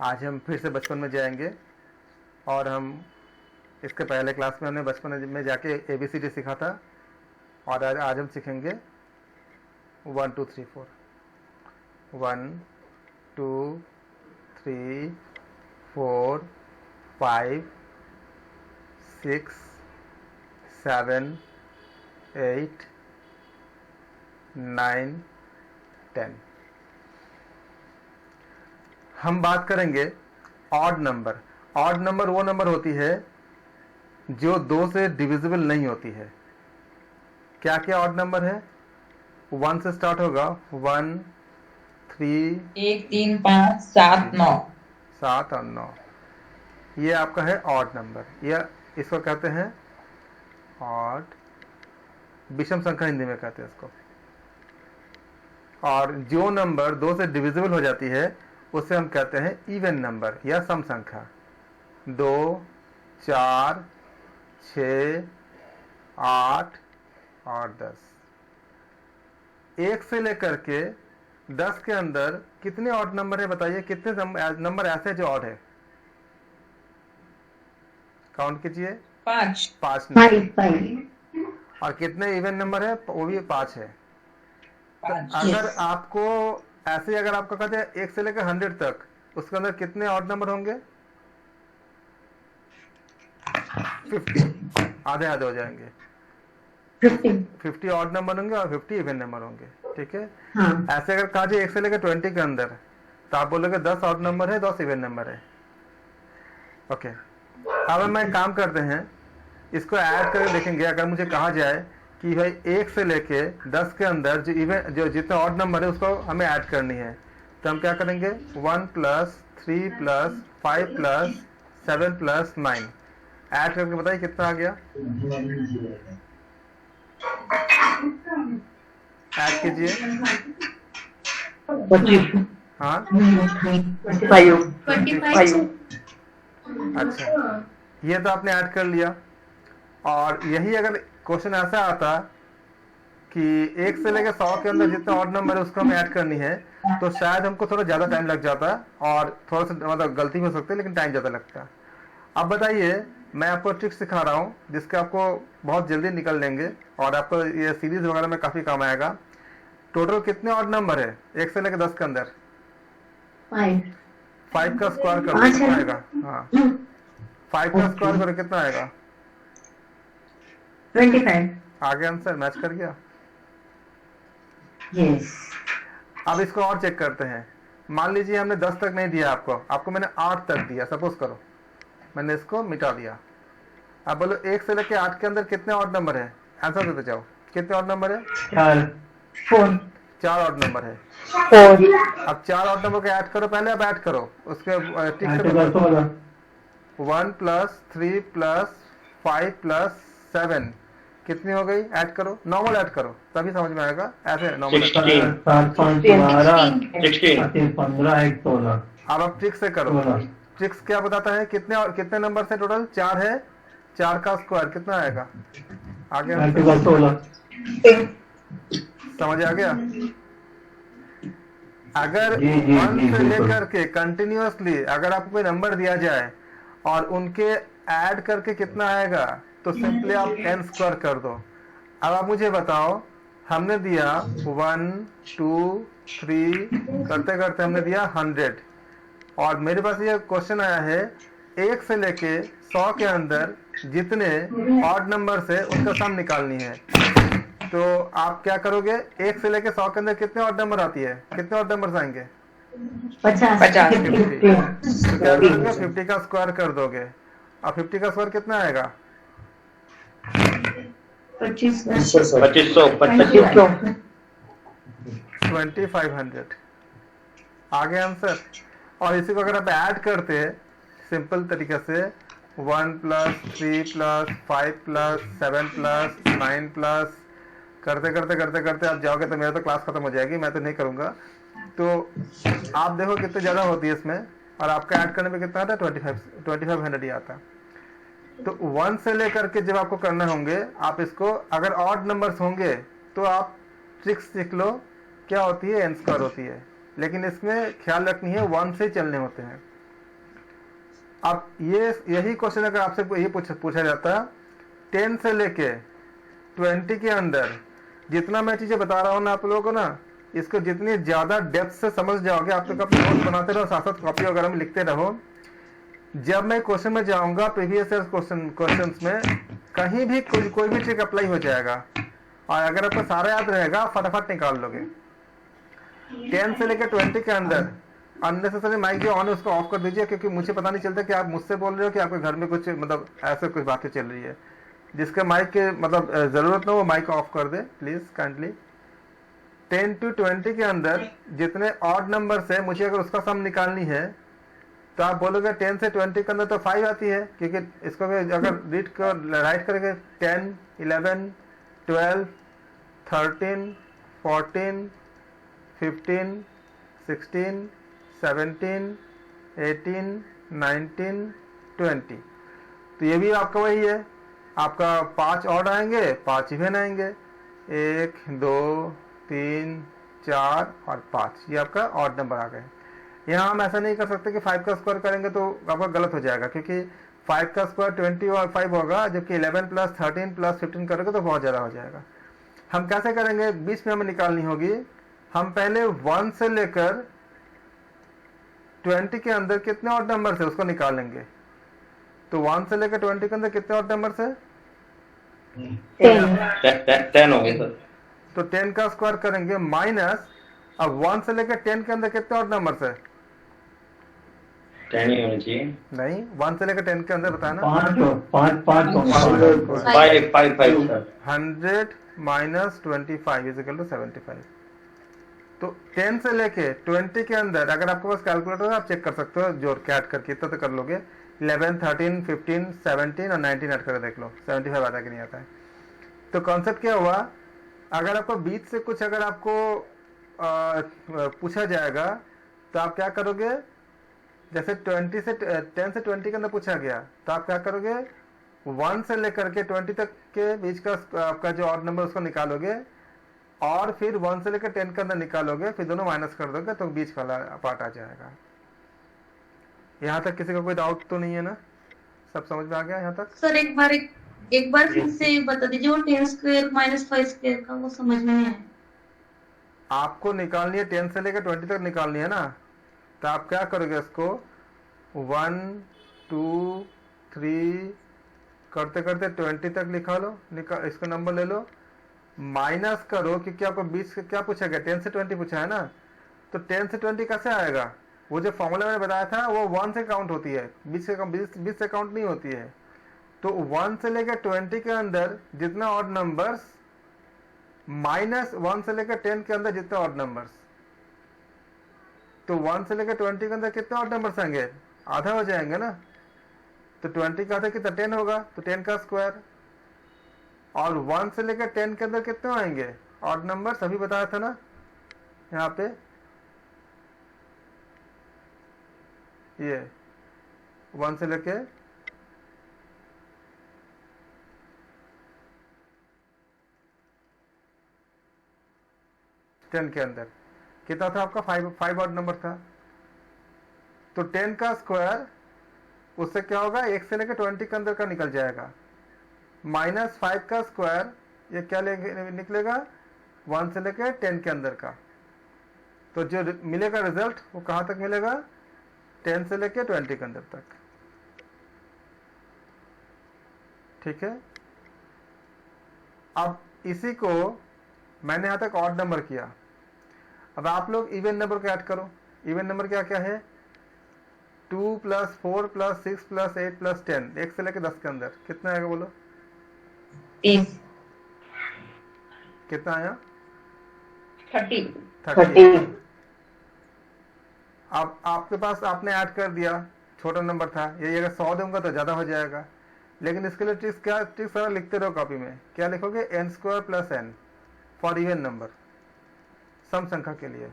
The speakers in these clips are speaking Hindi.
आज हम फिर से बचपन में जाएंगे और हम इसके पहले क्लास में हमने बचपन में जाके ABCD सीखा था और आज हम सीखेंगे 1 2 3 4 1 2 3 4 5 6 7 8 9 10। हम बात करेंगे ऑड नंबर। ऑड नंबर वो नंबर होती है जो 2 से डिविजिबल नहीं होती है। क्या क्या ऑड नंबर है? 1 से स्टार्ट होगा, 1 3 1 3 5 7 9 7 और 9। ये आपका है ऑड नंबर, या इसको कहते हैं ऑड, विषम संख्या हिंदी में कहते हैं इसको। और जो नंबर 2 से डिविजिबल हो जाती है उसे हम कहते हैं इवन नंबर या सम संख्या। 2 4 6 8 और 10। 1 से लेकर के 10 के अंदर कितने ऑड नंबर है बताइए? कितने नंबर ऐसे हैं जो ऑड है? काउंट कीजिए। 5 नंबर। और कितने इवन नंबर है? वो भी 5 है। तो अगर आपको ऐसे, अगर आपको कहते हैं 1 से लेकर 100 तक, उसके अंदर कितने ऑड नंबर होंगे? 50। आधे आधे हो जाएंगे। 50 ऑड नंबर होंगे और 50 इवन नंबर होंगे। ठीक है। हाँ। ऐसे अगर कहा जाए 1 से लेकर 20 के अंदर, तो आप बोलोगे 10 ऑड नंबर है, 10 इवन नंबर है। ओके। अब हम एक काम करते हैं, इसको ऐड करके देखेंगे। अगर मुझे कहा जाए कि भाई 1 से लेके 10 के अंदर जो जितने ऑड नंबर है उसको हमें ऐड करनी है, तो हम क्या करेंगे? 1 + 3 + 5 + 7 + 9 ऐड करके बताइए कितना आ गया? ऐड कीजिए। 25। हाँ 25। अच्छा, ये तो आपने ऐड कर लिया। और यही अगर क्वेश्चन ऐसा आता कि 1 से लेकर 100 के अंदर जितना ऑड नंबर है उसको हमें ऐड करनी है, तो शायद हमको थोड़ा ज़्यादा टाइम लग जाता और थोड़ा सा मतलब गलती हो सकती है, लेकिन टाइम ज़्यादा लगता। अब बताइए, मैं आपको ट्रिक सिखा रहा हूँ जिसके आपको बहुत जल्दी निकल लेंगे और आपको ये सीरीज वगैरह में काफ़ी काम आएगा। टोटल कितने ऑड नंबर है 1 से लेकर 10 के अंदर? 5 का स्क्वायर करो कितना आएगा? हाँ, 5 का स्क्वायर करो कितना आएगा? 25। आगे आंसर मैच कर गया। यस। अब इसको और चेक करते हैं। मान लीजिए हमने 10 तक नहीं दिया आपको मैंने 8 तक दिया, सपोज करो। मैंने इसको मिटा दिया। अब बोलो 1 से लेकर 8 के अंदर कितने ऑड नंबर है? आंसर देते जाओ। कितने ऑड नंबर है? 4 ऑड नंबर है। 4। अब 4 ऑड नंबर को ऐड करो पहले। अब ऐड करो उसके टिक से 1 + 3 + 5 + 7 कितनी हो गई? ऐड करो, नॉर्मल ऐड करो तभी समझ में आएगा। ऐसे नॉर्मल 16। 7 5 12 16 15 1 16। अब आप ट्रिक से करो। ट्रिक्स क्या बताता है? कितने और कितने नंबर से टोटल? 4 है। 4 का स्क्वायर कितना आएगा? आगे 16। समझ आ गया? अगर 1 से लेकर के कंटिन्यूअसली अगर आपको कोई नंबर दिया जाए और उनके ऐड करके कितना आएगा, तो सिंपली आप n स्क्वायर कर दो। अब आप मुझे बताओ, हमने दिया 1 2 3 करते करते हमने दिया 100 और मेरे पास ये क्वेश्चन आया है 1 से लेके 100 के अंदर जितने ऑड नंबर है उनका सम निकालनी है। तो आप क्या करोगे? 1 से लेके 100 के अंदर कितने ऑड नंबर आती है? कितने ऑड नंबर आएंगे? 50। 50। तो क्या करोगे? 50 का स्क्वायर कर दोगे। अब 50 का स्क्वायर कितना आएगा? 2500। आगे आंसर। और इसी को अगर आप ऐड करते सिंपल तरीके से 1 + 3 + 5 + 7 + 9 प्लस करते करते करते करते आप जाओगे तो मेरा तो क्लास खत्म हो जाएगी, मैं तो नहीं करूंगा। तो आप देखो कितने ज़्यादा होती है इसमें, और आपका ऐड करने में कितना आता है? 2500 ही आता। तो 1 से लेकर के जब आपको करना होंगे, आप इसको अगर ऑड नंबर्स होंगे तो आप ट्रिक्स सीख लो क्या होती है, n स्क्वायर होती है। लेकिन इसमें ख्याल रखनी है 1 से चलने होते हैं। अब यही क्वेश्चन अगर आपसे ये पूछा जाता 10 से लेके 20 के अंदर जितना मैं चीजें बता रहा हूँ ना आप लोगों को ना, इसको जितनी ज्यादा डेप्थ से समझ जाओगे, आप लोग अपने नोट बनाते रहो, साथ साथ कॉपी वगैरह में लिखते रहो। जब मैं क्वेश्चन में जाऊंगा प्रीवियस ईयर क्वेश्चंस में कहीं भी कोई भी ट्रिक अप्लाई हो जाएगा, और अगर आपको सारा याद रहेगा फटाफट निकाल लोगे। 10 से लेकर 20 के अंदर अननेसेसरी माइक जो ऑन है उसको ऑफ कर दीजिए, क्योंकि मुझे पता नहीं चलता कि आप मुझसे बोल रहे हो कि आपके घर में कुछ मतलब ऐसे कुछ बातें चल रही है। जिसके माइक के मतलब जरूरत ना वो माइक ऑफ कर दे प्लीज काइंडली। 10 to 20 के अंदर जितने ऑड नंबर है मुझे अगर उसका सम निकालनी है तो आप बोलोगे 10 से 20 के अंदर तो 5 आती है, क्योंकि इसको अगर राइट करेंगे 10, 11, 12, 13, 14, 15, 16, 17, 18, 19, 20, तो ये भी आपका वही है। आपका 5 ऑड आएंगे, 5 इवन आएंगे, 1, 2, 3, 4 और 5, ये आपका ऑड नंबर आ गए। यहाँ हम ऐसा नहीं कर सकते कि 5 का स्क्वायर करेंगे तो आपका गलत हो जाएगा, क्योंकि 5 का स्क्वायर 25 होगा, जबकि 11 + 13 + 15 करोगे तो बहुत ज़्यादा हो जाएगा। हम कैसे करेंगे, बीच में हमें निकालनी होगी। हम पहले 1 से लेकर 20 के अंदर कितने ऑड नंबर है उसको निकालेंगे। तो 1 से लेकर 20 के अंदर कितने ऑड नंबर है? 10 हो गए सर। तो 10 का स्क्वायर करेंगे माइनस, अब 1 से लेकर 10 के अंदर कितने ऑड नंबर है? 10 ही होने चाहिए। नहीं, 1 से लेकर 10 के अंदर बताया ना, 5 सर। 100 माइनस 25 इज इक्वल टू 75। तो 10 से लेके 20 के अंदर अगर आपके पास कैलकुलेटर है आप चेक कर सकते हो, जोड़ के ऐड करके इतना तो कर लोगे। 11, 13, 15, 17 और 19 ऐड करके देख लो 75 आता है कि नहीं आता है। तो कॉन्सेप्ट क्या हुआ, अगर आपको बीच से कुछ अगर आपको पूछा जाएगा तो आप क्या करोगे, जैसे 10 से 20 के अंदर पूछा गया तो आप क्या करोगे, 1 से लेकर के 20 तक के बीच का आपका जो ऑड नंबर उसको निकालोगे, और फिर 1 से लेकर 10 के अंदर निकालोगे, फिर दोनों माइनस कर दोगे तो बीच वाला पार्ट आ जाएगा। यहाँ तक किसी को कोई डाउट तो नहीं है ना, सब समझ में आ गया यहाँ तक? सर एक बार फिर से बता दीजिए, वो 10 स्क्वायर माइनस 5 स्क्वायर का वो समझ में नहीं आया। आपको निकालनी है 10 से लेकर 20 तक निकालनी है ना, तो आप क्या करोगे, इसको 1, 2, 3 करते करते 20 तक लिखा लो, इसका नंबर ले लो, माइनस करो, क्योंकि आपको 20 क्या पूछा गया, 10 से 20 पूछा है ना। तो 10 से 20 कैसे आएगा, वो जो फॉर्मूला मैंने बताया था वो 1 से काउंट होती है, 20 से काउंट नहीं होती है। तो 1 से लेकर 20 के अंदर जितना ऑड नंबर्स माइनस 1 से लेकर 10 के अंदर जितने ऑड नंबर्स, तो 1 से लेकर 20 के अंदर कितने ऑड नंबर्स आएंगे, आधा हो जाएंगे ना। तो 20 का आधा कितना 10 होगा, तो 10 का स्क्वायर, और 1 से लेकर 10 के अंदर कितने आएंगे ऑड नंबर, सभी बताया था ना यहाँ पे, ये 1 से लेके 10 के अंदर कितना था आपका, 5 ऑड नंबर था। तो 10 का स्क्वायर उससे क्या होगा, 1 से लेकर 20 के अंदर का निकल जाएगा, माइनस 5 का स्क्वायर ये क्या निकलेगा, 1 से लेकर 10 के अंदर का। तो जो मिलेगा रिजल्ट वो कहां तक मिलेगा, 10 से लेकर 20 के अंदर तक। ठीक है, अब इसी को मैंने यहां तक ऑड नंबर किया। अब आप लोग इवन नंबर को ऐड करो। इवन नंबर क्या क्या है, 2 + 4 + 6 + 8 + 10, 1 से लेकर 10 के अंदर कितना आएगा बोलो, 30, कितना आया, 30, 30। अब आपके पास आपने ऐड कर दिया, छोटा नंबर था ये, अगर 100 दूंगा तो ज्यादा हो जाएगा, लेकिन इसके लिए ट्रिक्स सारा लिखते रहो कॉपी में। क्या लिखोगे, n² + n for even number, सम संख्या के लिए।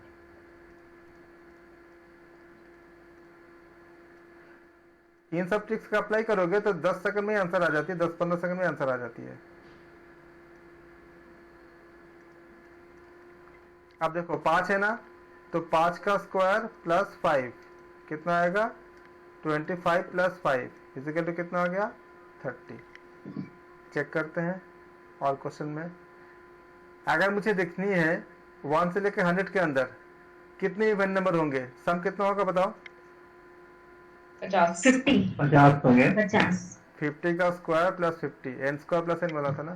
इन सब ट्रिक्स का अप्लाई करोगे तो 10 सेकंड में आंसर आ जाती है, 10-15 सेकंड में आंसर आ जाती है। अब देखो 5 है ना, तो 5 का स्क्वायर + 5 कितना आएगा, 25 प्लस 5 इजिकल टू कितना आ गया 30। चेक करते हैं और क्वेश्चन में अगर मुझे देखनी है 1 से लेकर 100 के अंदर कितने इवन नंबर होंगे, सम कितना होगा बताओ। 50 50 हो गए। 50 50 का square plus 50 n square plus n बोला था ना,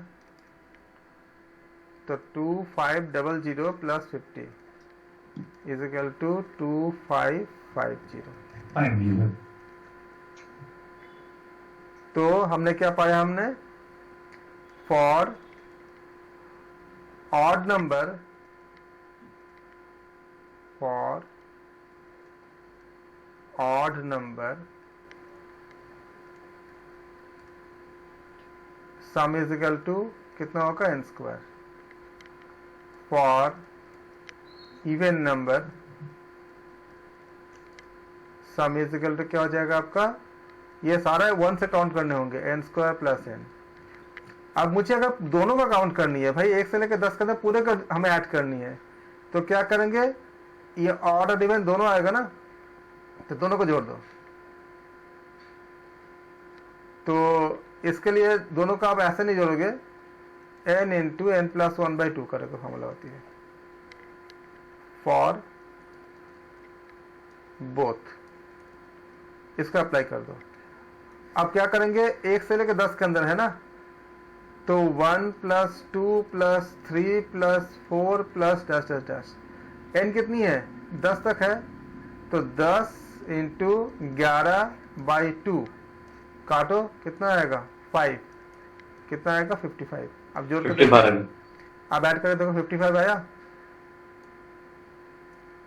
तो 2500 प्लस 50 इजिकल टू 2550। 50 तो हमने क्या पाया, हमने for odd number sum is equal to कितना होगा n square. For even number sum is equal to क्या हो जाएगा आपका, ये सारा 1 से काउंट करने होंगे n स्क्वायर प्लस n। अब मुझे अगर दोनों का काउंट करनी है भाई, 1 से लेकर 10 के अंदर पूरे का हमें ऐड करनी है, तो क्या करेंगे, ये ऑड और इवन दोनों आएगा ना, तो दोनों को जोड़ दो। तो इसके लिए दोनों का आप ऐसे नहीं जोड़ोगे, n इंटू n प्लस 1/2 करेगा फॉर्मूला होती है फॉर बोथ। इसको अप्लाई कर दो। अब क्या करेंगे, 1 से लेकर 10 के अंदर है ना, तो 1 plus 2 plus 3 plus 4 plus dash dash dash. n कितनी है, 10 तक है, तो 10 इंटू 11/2 काटो, कितना आएगा 5, कितना आएगा 55। अब जोड़ के देखो, अब ऐड करें देखो 55 आया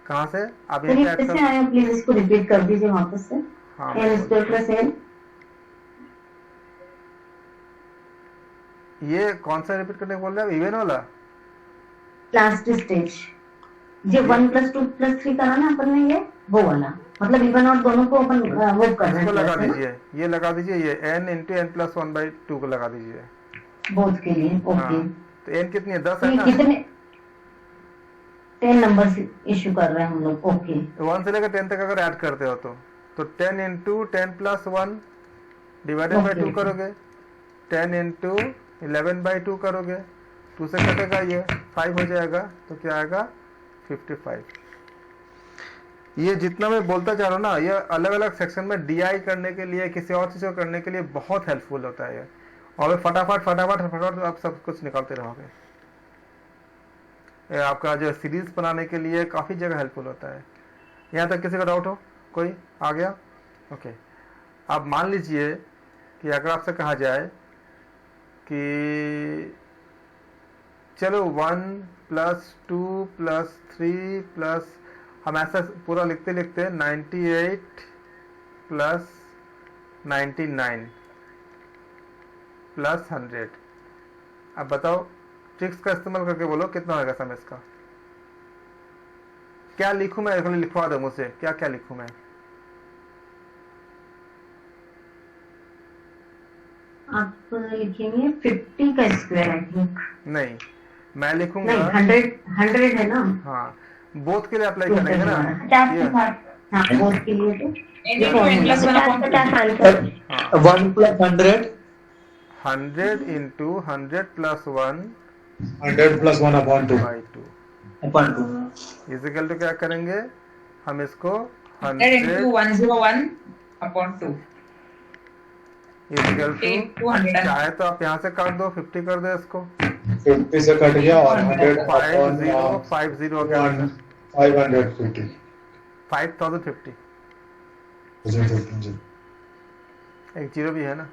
कहाँ से, अब ये ऐड कर, आया प्लीज इसको रिपीट कर दीजिए वापस से। हाँ n स्क्वायर प्लस n, ये कौन सा रिपीट करने को बोल रहे हैं, इवन वाला। लास्ट स्टेज जो 1 प्लस 2 प्लस 3 करा ना अपन ने, ये वो वाला, मतलब इवन और दोनों को अपन वो कर रहे इसको लगा हैं। दीजिए, ये लगा दीजिए, ये n इंटू n प्लस 1/2 को लगा दीजिए। बोथ के लिए ओके। हाँ, तो n कितनी है, 10 तो है ये ना, कितने 10 नंबर्स इशू कर रहे हैं हम लोग। ओके 1 से लेकर 10 तक अगर ऐड करते हो तो 10 इंटू 10 प्लस 1 डिवाइडेड बाई 2 करोगे, 10 इंटू 11/2 करोगे, 2 से कटेगा ये 5 हो जाएगा, तो क्या आएगा 55। ये जितना मैं बोलता जा रहा हूँ ना, ये अलग अलग सेक्शन में DI करने के लिए, किसी और चीज़ को करने के लिए बहुत हेल्पफुल होता है ये, और फटाफट फटाफट फटाफट आप सब कुछ निकालते रहोगे। ये आपका जो सीरीज बनाने के लिए काफ़ी जगह हेल्पफुल होता है। यहाँ तक किसी का डाउट हो, कोई आ गया, ओके। अब मान लीजिए कि अगर आपसे कहा जाए कि चलो 1 प्लस 2 प्लस 3 प्लस, हम ऐसा पूरा लिखते लिखते 98 प्लस 99 प्लस 100। अब बताओ ट्रिक्स का इस्तेमाल करके बोलो कितना होगा सम इसका। क्या लिखूं मैं, लिखवा दो मुझसे, क्या क्या लिखूं मैं। आप लिखेंगे 50 का स्क्वायर आई थिंक। नहीं, मैं लिखूंगा नहीं 100 है ना। हाँ, बोथ के लिए अप्लाई करेंगे ना, 50 के साथ, हाँ बोथ के लिए तो n into n plus 1/2 answer 1 plus 100 100 into 100 plus 1 100 plus 1/2 by 2 upon 2 equal to क्या करेंगे, हम इसको 100 इंटू 101/2 इजिकल into टू 100। चाहे तो आप यहाँ से काट दो, 50 कर दो इसको, 50 से कट गया और 100 50 हो गया, 550 5050, एक जीरो भी है ना।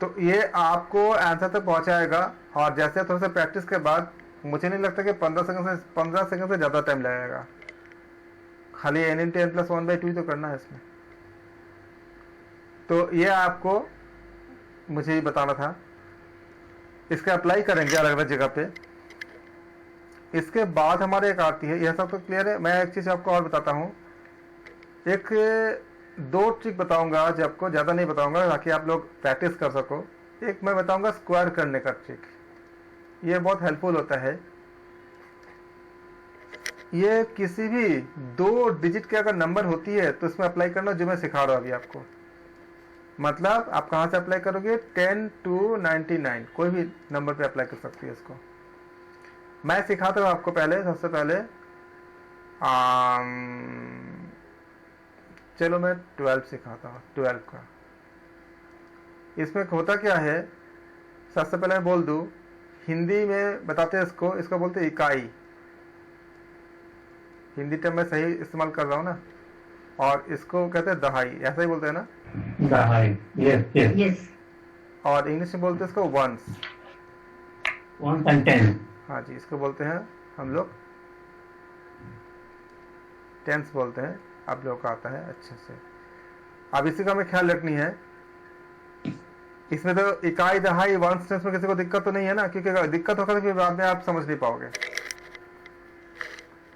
तो ये आपको आंसर तक पहुंचाएगा, और जैसे थोड़ा सा प्रैक्टिस के बाद मुझे नहीं लगता कि 15 सेकंड से ज़्यादा टाइम लगेगा। खाली n इंटू n प्लस 1/2 ही तो करना है इसमें। तो ये आपको मुझे ही बताना था, इसके अप्लाई करेंगे अलग अलग जगह पे। इसके बाद हमारे एक आती है, यह सब तो क्लियर है। मैं एक चीज़ आपको और बताता हूँ, एक 2 ट्रिक बताऊंगा जो आपको, ज़्यादा नहीं बताऊंगा ताकि आप लोग प्रैक्टिस कर सको। एक मैं बताऊंगा स्क्वायर करने का ट्रिक, ये बहुत हेल्पफुल होता है। ये किसी भी 2 डिजिट के अगर नंबर होती है तो इसमें अप्लाई करना, जो मैं सिखा रहा हूँ अभी आपको। मतलब आप कहाँ से अप्लाई करोगे, 10 to 99 कोई भी नंबर पे अप्लाई कर सकती है इसको। मैं सिखाता हूँ आपको पहले, सबसे पहले चलो मैं 12 सिखाता हूँ, 12 का। इसमें होता क्या है, सबसे पहले मैं बोल दूँ, हिंदी में बताते हैं इसको, इसको बोलते हैं इकाई। हिंदी टर्म में सही इस्तेमाल कर रहा हूँ ना। और इसको कहते हैं दहाई, ऐसा ही बोलते हैं ना, दहाई, यस यस यस। और इंग्लिश में बोलते हैं इसको वंस। 1 and 10। हाँ जी, इसको बोलते हैं हम लोग टेंस बोलते हैं, आप लोगों को आता है अच्छे से। अब इसी का हमें ख्याल रखनी है। इसमें तो इकाई दहाई वंस टेंस में किसी को दिक्कत तो नहीं है ना, क्योंकि अगर दिक्कत होगा तो फिर बाद में आप समझ नहीं पाओगे।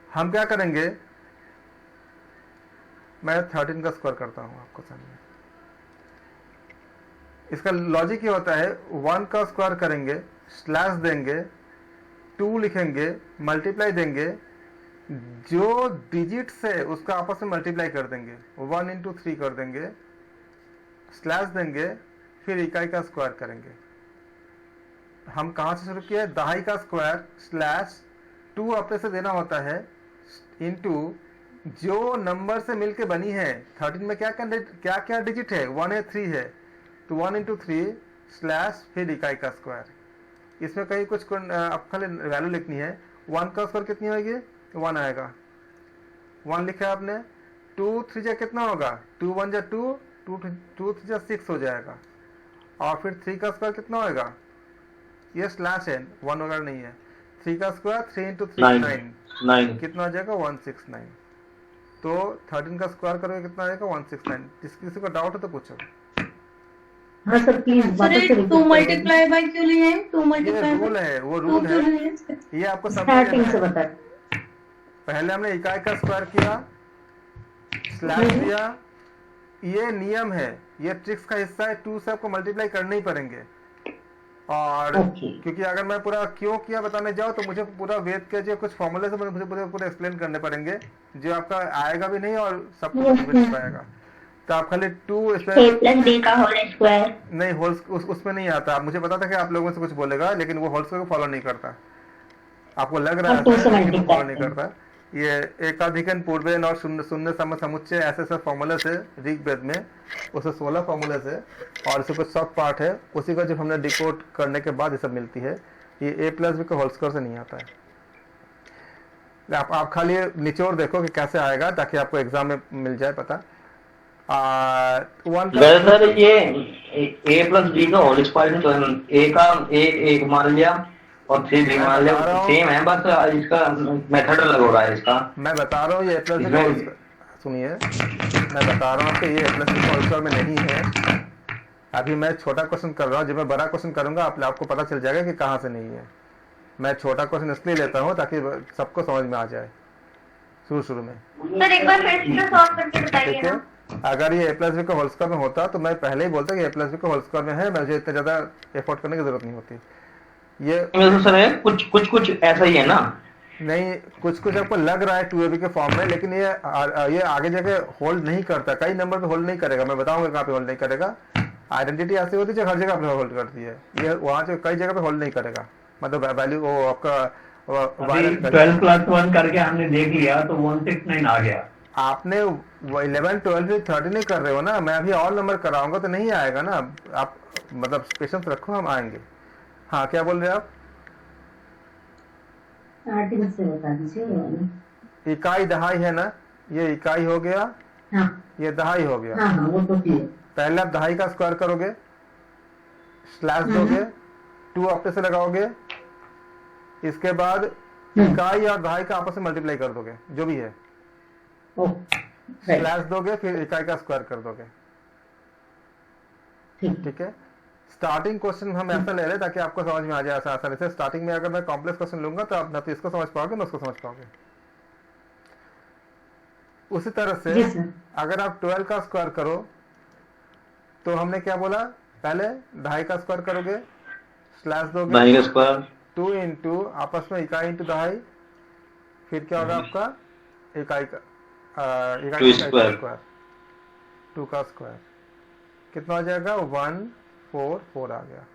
हम क्या करेंगे, मैं 13 का स्क्वायर करता हूं आपको सामने। इसका लॉजिक ये होता है, 1 का स्क्वायर करेंगे, स्लैश देंगे, 2 लिखेंगे, मल्टीप्लाई देंगे, जो डिजिट से उसका आपस में मल्टीप्लाई कर देंगे, 1 into 3 कर देंगे, स्लैश देंगे, फिर इकाई का स्क्वायर करेंगे। हम कहां से शुरू किया है, दहाई का स्क्वायर स्लैश 2 अपने से देना होता है, इंटू जो नंबर से मिलके बनी है। 13 में क्या क्या डिजिट है, 1 है 3 है, तो 1 into 3 स्लैश फिर इकाई का स्क्वायर। इसमें कहीं कुछ आप खाली वैल्यू लिखनी है। 1 का स्क्वायर कितनी होगी, 1 आएगा, 1 लिखा है आपने। 2 3 जा कितना होगा, 2 1 जा 2, 2 3 जा 6 हो जाएगा। और फिर 3 का स्क्वायर कितना होगा, ये स्लैश है, 1 वगैरह नहीं है। 3 का स्क्वायर 3 into 3 9 कितना हो जाएगा, 169। तो 13 का स्क्वायर करोगे कितना आएगा, 169। किसी को डाउट है तो पूछो। हाँ sir please. Sir 2 multiply by क्यों लिए हैं, 2 ये मल्टीप्लाई रूल है, वो रूल है, ये आपको स्टार्टिंग से समझना है। बता। पहले हमने इकाई का स्क्वायर किया, स्लैश दिया, ये नियम है, ये ट्रिक्स का हिस्सा है। 2 से आपको मल्टीप्लाई करने ही पड़ेंगे। और क्योंकि अगर मैं पूरा क्यों किया बताने जाओ तो मुझे पूरा वेद के जो कुछ फॉर्मूले से मुझे पूरे एक्सप्लेन करने पड़ेंगे, जो आपका आएगा भी नहीं और सब कुछ नहीं पाएगा। तो आप खाली 2 d का होल स्क्वायर नहीं, होल उसमें नहीं आता। आप मुझे पता था कि आप लोगों से कुछ बोलेगा, लेकिन वो होल स्क्वायर को फॉलो नहीं करता। आपको लग रहा है लेकिन फॉलो नहीं करता। ये एकाधिकन पूर्वेन और शून्य शून्य समुच्चय ऐसे सब फॉर्मूले से ऋग्वेद में, उसे 16 फॉर्मूले से, और इसे कुछ सब पार्ट है, उसी का जब हमने डिकोड करने के बाद ये सब मिलती है। ये a प्लस बी का होल स्क्वायर से नहीं आता है। आप खाली निचोड़ देखो कि कैसे आएगा, ताकि आपको एग्जाम में मिल जाए पता। सर ये a प्लस बी का होल स्क्वायर, तो a का एक मान लिया और 3 भी मान लिया, सेम है, बस इसका मेथड अलग हो रहा है इसका। मैं बता रहा हूँ ये a प्लस बी का, सुनिए मैं बता रहा हूँ आपको, ये a प्लस बी का होल स्क्वायर में नहीं है। अभी मैं छोटा क्वेश्चन कर रहा हूँ, जब मैं बड़ा क्वेश्चन करूंगा आपको पता चल जाएगा कि कहाँ से नहीं है। मैं छोटा क्वेश्चन इसलिए लेता हूँ ताकि सबको समझ में आ जाए शुरू में। सर एक बार फिर से सॉल्व करके बताइए ठीक है, अगर ये a प्लस बी का होल स्क्वायर में होता तो मैं पहले ही बोलता कि a प्लस बी का होल स्क्वायर में है, मुझे इतना ज्यादा एफर्ट करने की जरूरत नहीं होती। ये सर है कुछ ऐसा ही है ना, नहीं, कुछ आपको लग रहा है 2ab के फॉर्म में, लेकिन ये आगे जाके होल्ड नहीं करता। कई नंबर पे होल्ड नहीं करेगा, मैं बताऊंगा कहाँ पे होल्ड नहीं करेगा। आइडेंटिटी ऐसी होती है जो हर जगह पे होल्ड करती है, ये वहां से कई जगह पे होल्ड नहीं करेगा। मतलब वैल्यू वो आपका 12 प्लस 1 करके हमने देख लिया तो 169 आ गया। आपने 11 12 13 नहीं कर रहे हो ना, मैं अभी और नंबर कराऊंगा तो नहीं आएगा ना। आप मतलब पेशेंस रखो, हम आएंगे। हाँ, क्या बोल रहे हैं आप? स्टार्टिंग से बता दीजिए। इकाई दहाई है ना, ये इकाई हो गया, हाँ ये दहाई हो गया। हाँ वो तो ठीक है। पहले आप दहाई का स्क्वायर करोगे, स्लैश दोगे, 2 अपने से लगाओगे, इसके बाद इकाई और दहाई का आपस में मल्टीप्लाई कर दोगे, जो भी है, स्लैश दोगे, फिर इकाई का स्क्वायर कर दोगे। ठीक है। स्टार्टिंग क्वेश्चन हम ऐसा ले रहे हैं ताकि आपको समझ में आ जाए आसानी से। स्टार्टिंग में अगर मैं कॉम्प्लेक्स क्वेश्चन लूंगा तो आप ना तो इसको समझ पाओगे ना उसको समझ पाओगे। उसी तरह से अगर आप 12 का स्क्वायर करो तो हमने क्या बोला, पहले दहाई का स्क्वायर करोगे, स्लैश दोगे, 2 इंटू आपस में इकाई इंटू दहाई, फिर क्या होगा आपका इकाई का इकाई 2 का स्क्वायर। स्क्वायर, 2 का स्क्वायर कितना हो जाएगा 144 आ गया।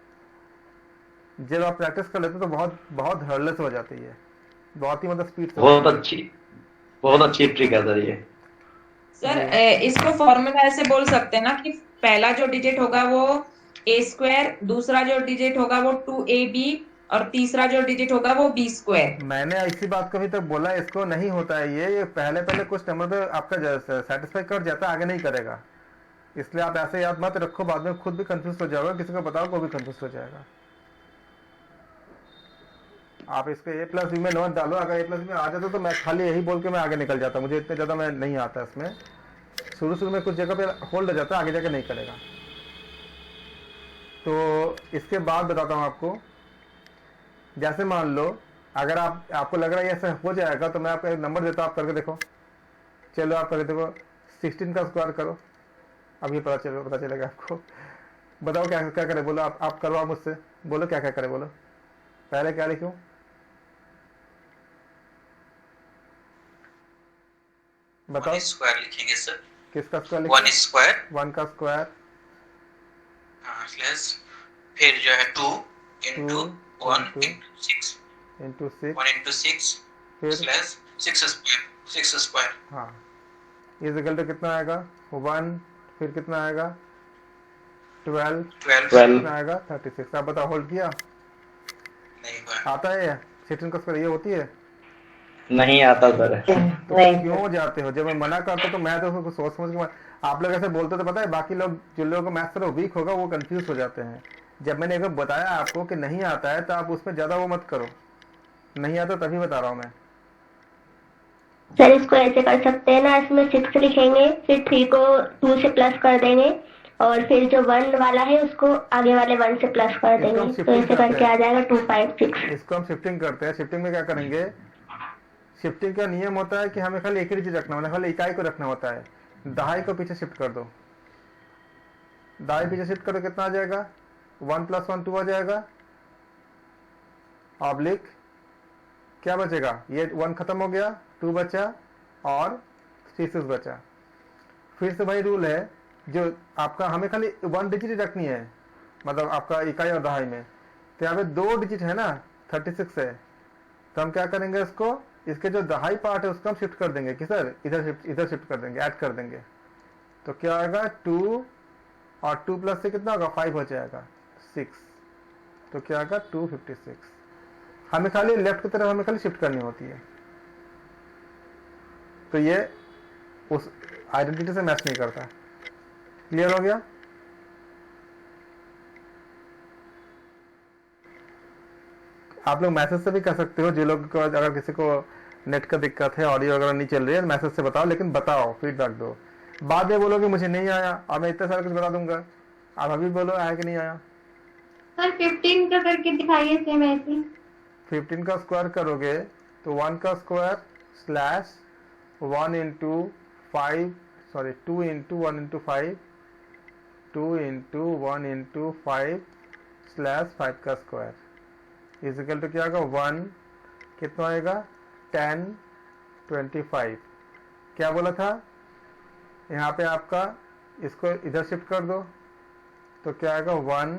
जब आप प्रैक्टिस कर लेते हो तो बहुत बहुत धड़ल्ले से हो जाती है, बहुत ही मतलब स्पीड से बहुत अच्छी ट्रिक है सर ये। सर इसको फॉर्मूला ऐसे बोल सकते हैं ना कि पहला जो डिजिट होगा वो ए स्क्वायर, दूसरा जो डिजिट होगा वो 2ab और तीसरा जो डिजिट होगा वो बी स्क्वायर। मैंने इसी बात को अभी तक बोला, इसको नहीं होता है ये पहले पहले कुछ नंबर पे आपका सेटिस्फाई कर जाता है, आगे नहीं करेगा। इसलिए आप ऐसे याद मत रखो, बाद में खुद भी कंफ्यूज हो जाओगे, किसी को बताओ वो भी कंफ्यूज हो जाएगा। आप इसको ए प्लस बी में नोट डालो, अगर ए प्लस बी में आ जाता तो मैं खाली यही बोल के मैं आगे निकल जाता, मुझे इतने ज़्यादा मैं नहीं आता इसमें। शुरू में कुछ जगह पे होल्ड हो जाता है, आगे जाके नहीं करेगा। तो इसके बाद बताता हूँ आपको, जैसे मान लो अगर आपको लग रहा है ऐसे हो जाएगा तो मैं आपको एक नंबर देता हूँ, आप करके देखो। चलो आप करके देखो, 16 का स्क्वायर करो, अभी पता चलेगा आपको। बताओ क्या क्या करे, बोलो आप करवाओ मुझसे, बोलो क्या क्या करे, बोलो पहले क्या लिखूं? बताओ स्क्वायर लिखेंगे सर। किसका स्क्वायर? 1 स्क्वायर 1 का स्क्वायर प्लस फिर जो है 2 इंटू 1 इंटू 6 इंटू 6 1 इंटू 6 फिर प्लस 6 स्क्वायर। हाँ, इज इक्वल टू कितना आएगा 1, फिर कितना आएगा 12 कितना आएगा 36। आप बताओ होल्ड किया? नहीं हुआ। आता है 16 का स्क्वायर ये होती है? नहीं आता सर। तो क्यों जाते हो? जब मैं मना करता तो मैं तो उसको सोच समझ के आप लोग ऐसे बोलते तो पता है, बाकी लोग जो लोगों को मैथ्स थोड़ा वीक होगा वो कंफ्यूज हो जाते हैं। जब मैंने एक बताया आपको कि नहीं आता है तो आप उसमें ज्यादा वो मत करो, नहीं आता तभी बता रहा हूँ मैं। सर इसको ऐसे कर सकते हैं ना, इसमें 6 लिखेंगे, फिर 3 को 2 से प्लस कर देंगे और फिर जो 1 वाला है उसको आगे वाले 1 से प्लस कर देंगे, तो ऐसे करके आ जाएगा 256। इसको हम शिफ्टिंग करते हैं। शिफ्टिंग में क्या करेंगे, शिफ्टिंग का नियम होता है कि हमें खाली एक ही चीज रखना होता है, खाली इकाई को रखना होता है। दहाई को पीछे शिफ्ट कर दो, दहाई पीछे शिफ्ट करो, कितना आ जाएगा 1 + 1 2 आ जाएगा, ऑब्लिक क्या बचेगा, ये 1 खत्म हो गया, 2 बचा और 6 बचा। फिर से वही रूल है जो आपका, हमें खाली 1 डिजिट रखनी है, मतलब आपका इकाई और दहाई में। तो यहाँ पे 2 डिजिट है ना 36 है, तो हम क्या करेंगे इसको, इसके जो दहाई पार्ट है उसको हम शिफ्ट कर देंगे कि सर इधर शिफ्ट कर देंगे, ऐड कर देंगे। तो क्या आएगा 2 और 2 प्लस से कितना होगा 5 हो जाएगा 6, तो क्या आएगा 256। हमें खाली लेफ्ट की तरफ हमें खाली शिफ्ट करनी होती है, तो ये उस आइडेंटिटी से मैच नहीं करता। क्लियर हो गया? आप लोग मैसेज से भी कर सकते हो, जो लोग को अगर किसी को नेट का दिक्कत है, ऑडियो वगैरह नहीं चल रही है, मैसेज से बताओ, लेकिन बताओ, फीडबैक दो। बाद में बोलोगे मुझे नहीं आया और मैं इतना सारा कुछ बता दूंगा, आप अभी बोलो आया कि नहीं आया। सर 15 का करके दिखाइए सेम ऐसे। 15 का स्क्वायर करोगे तो 1 का square slash 1 into 5 sorry 2 into 1 into 5 2 into 1 into 5 slash 5 का स्क्वायर इज इक्वल टू क्या होगा 1 कितना आएगा 10 25। क्या बोला था यहाँ पे आपका, इसको इधर शिफ्ट कर दो तो क्या आएगा 1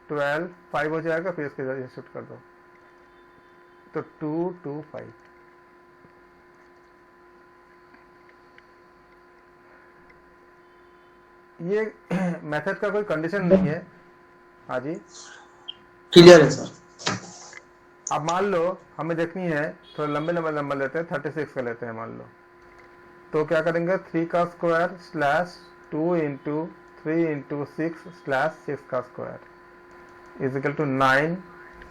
12 5 हो जाएगा, फिर इसको इधर शिफ्ट कर दो तो 2 2 5। ये मेथड का कोई कंडीशन नहीं है। हाँ जी क्लियर है सर। अब मान लो हमें देखनी है, थोड़ा लंबे लंबे नंबर लेते हैं, 36 का लेते हैं मान लो, तो क्या करेंगे 3 का square slash 2 into 3 into 6 slash 6 का स्क्वायर इज इक्वल टू 9।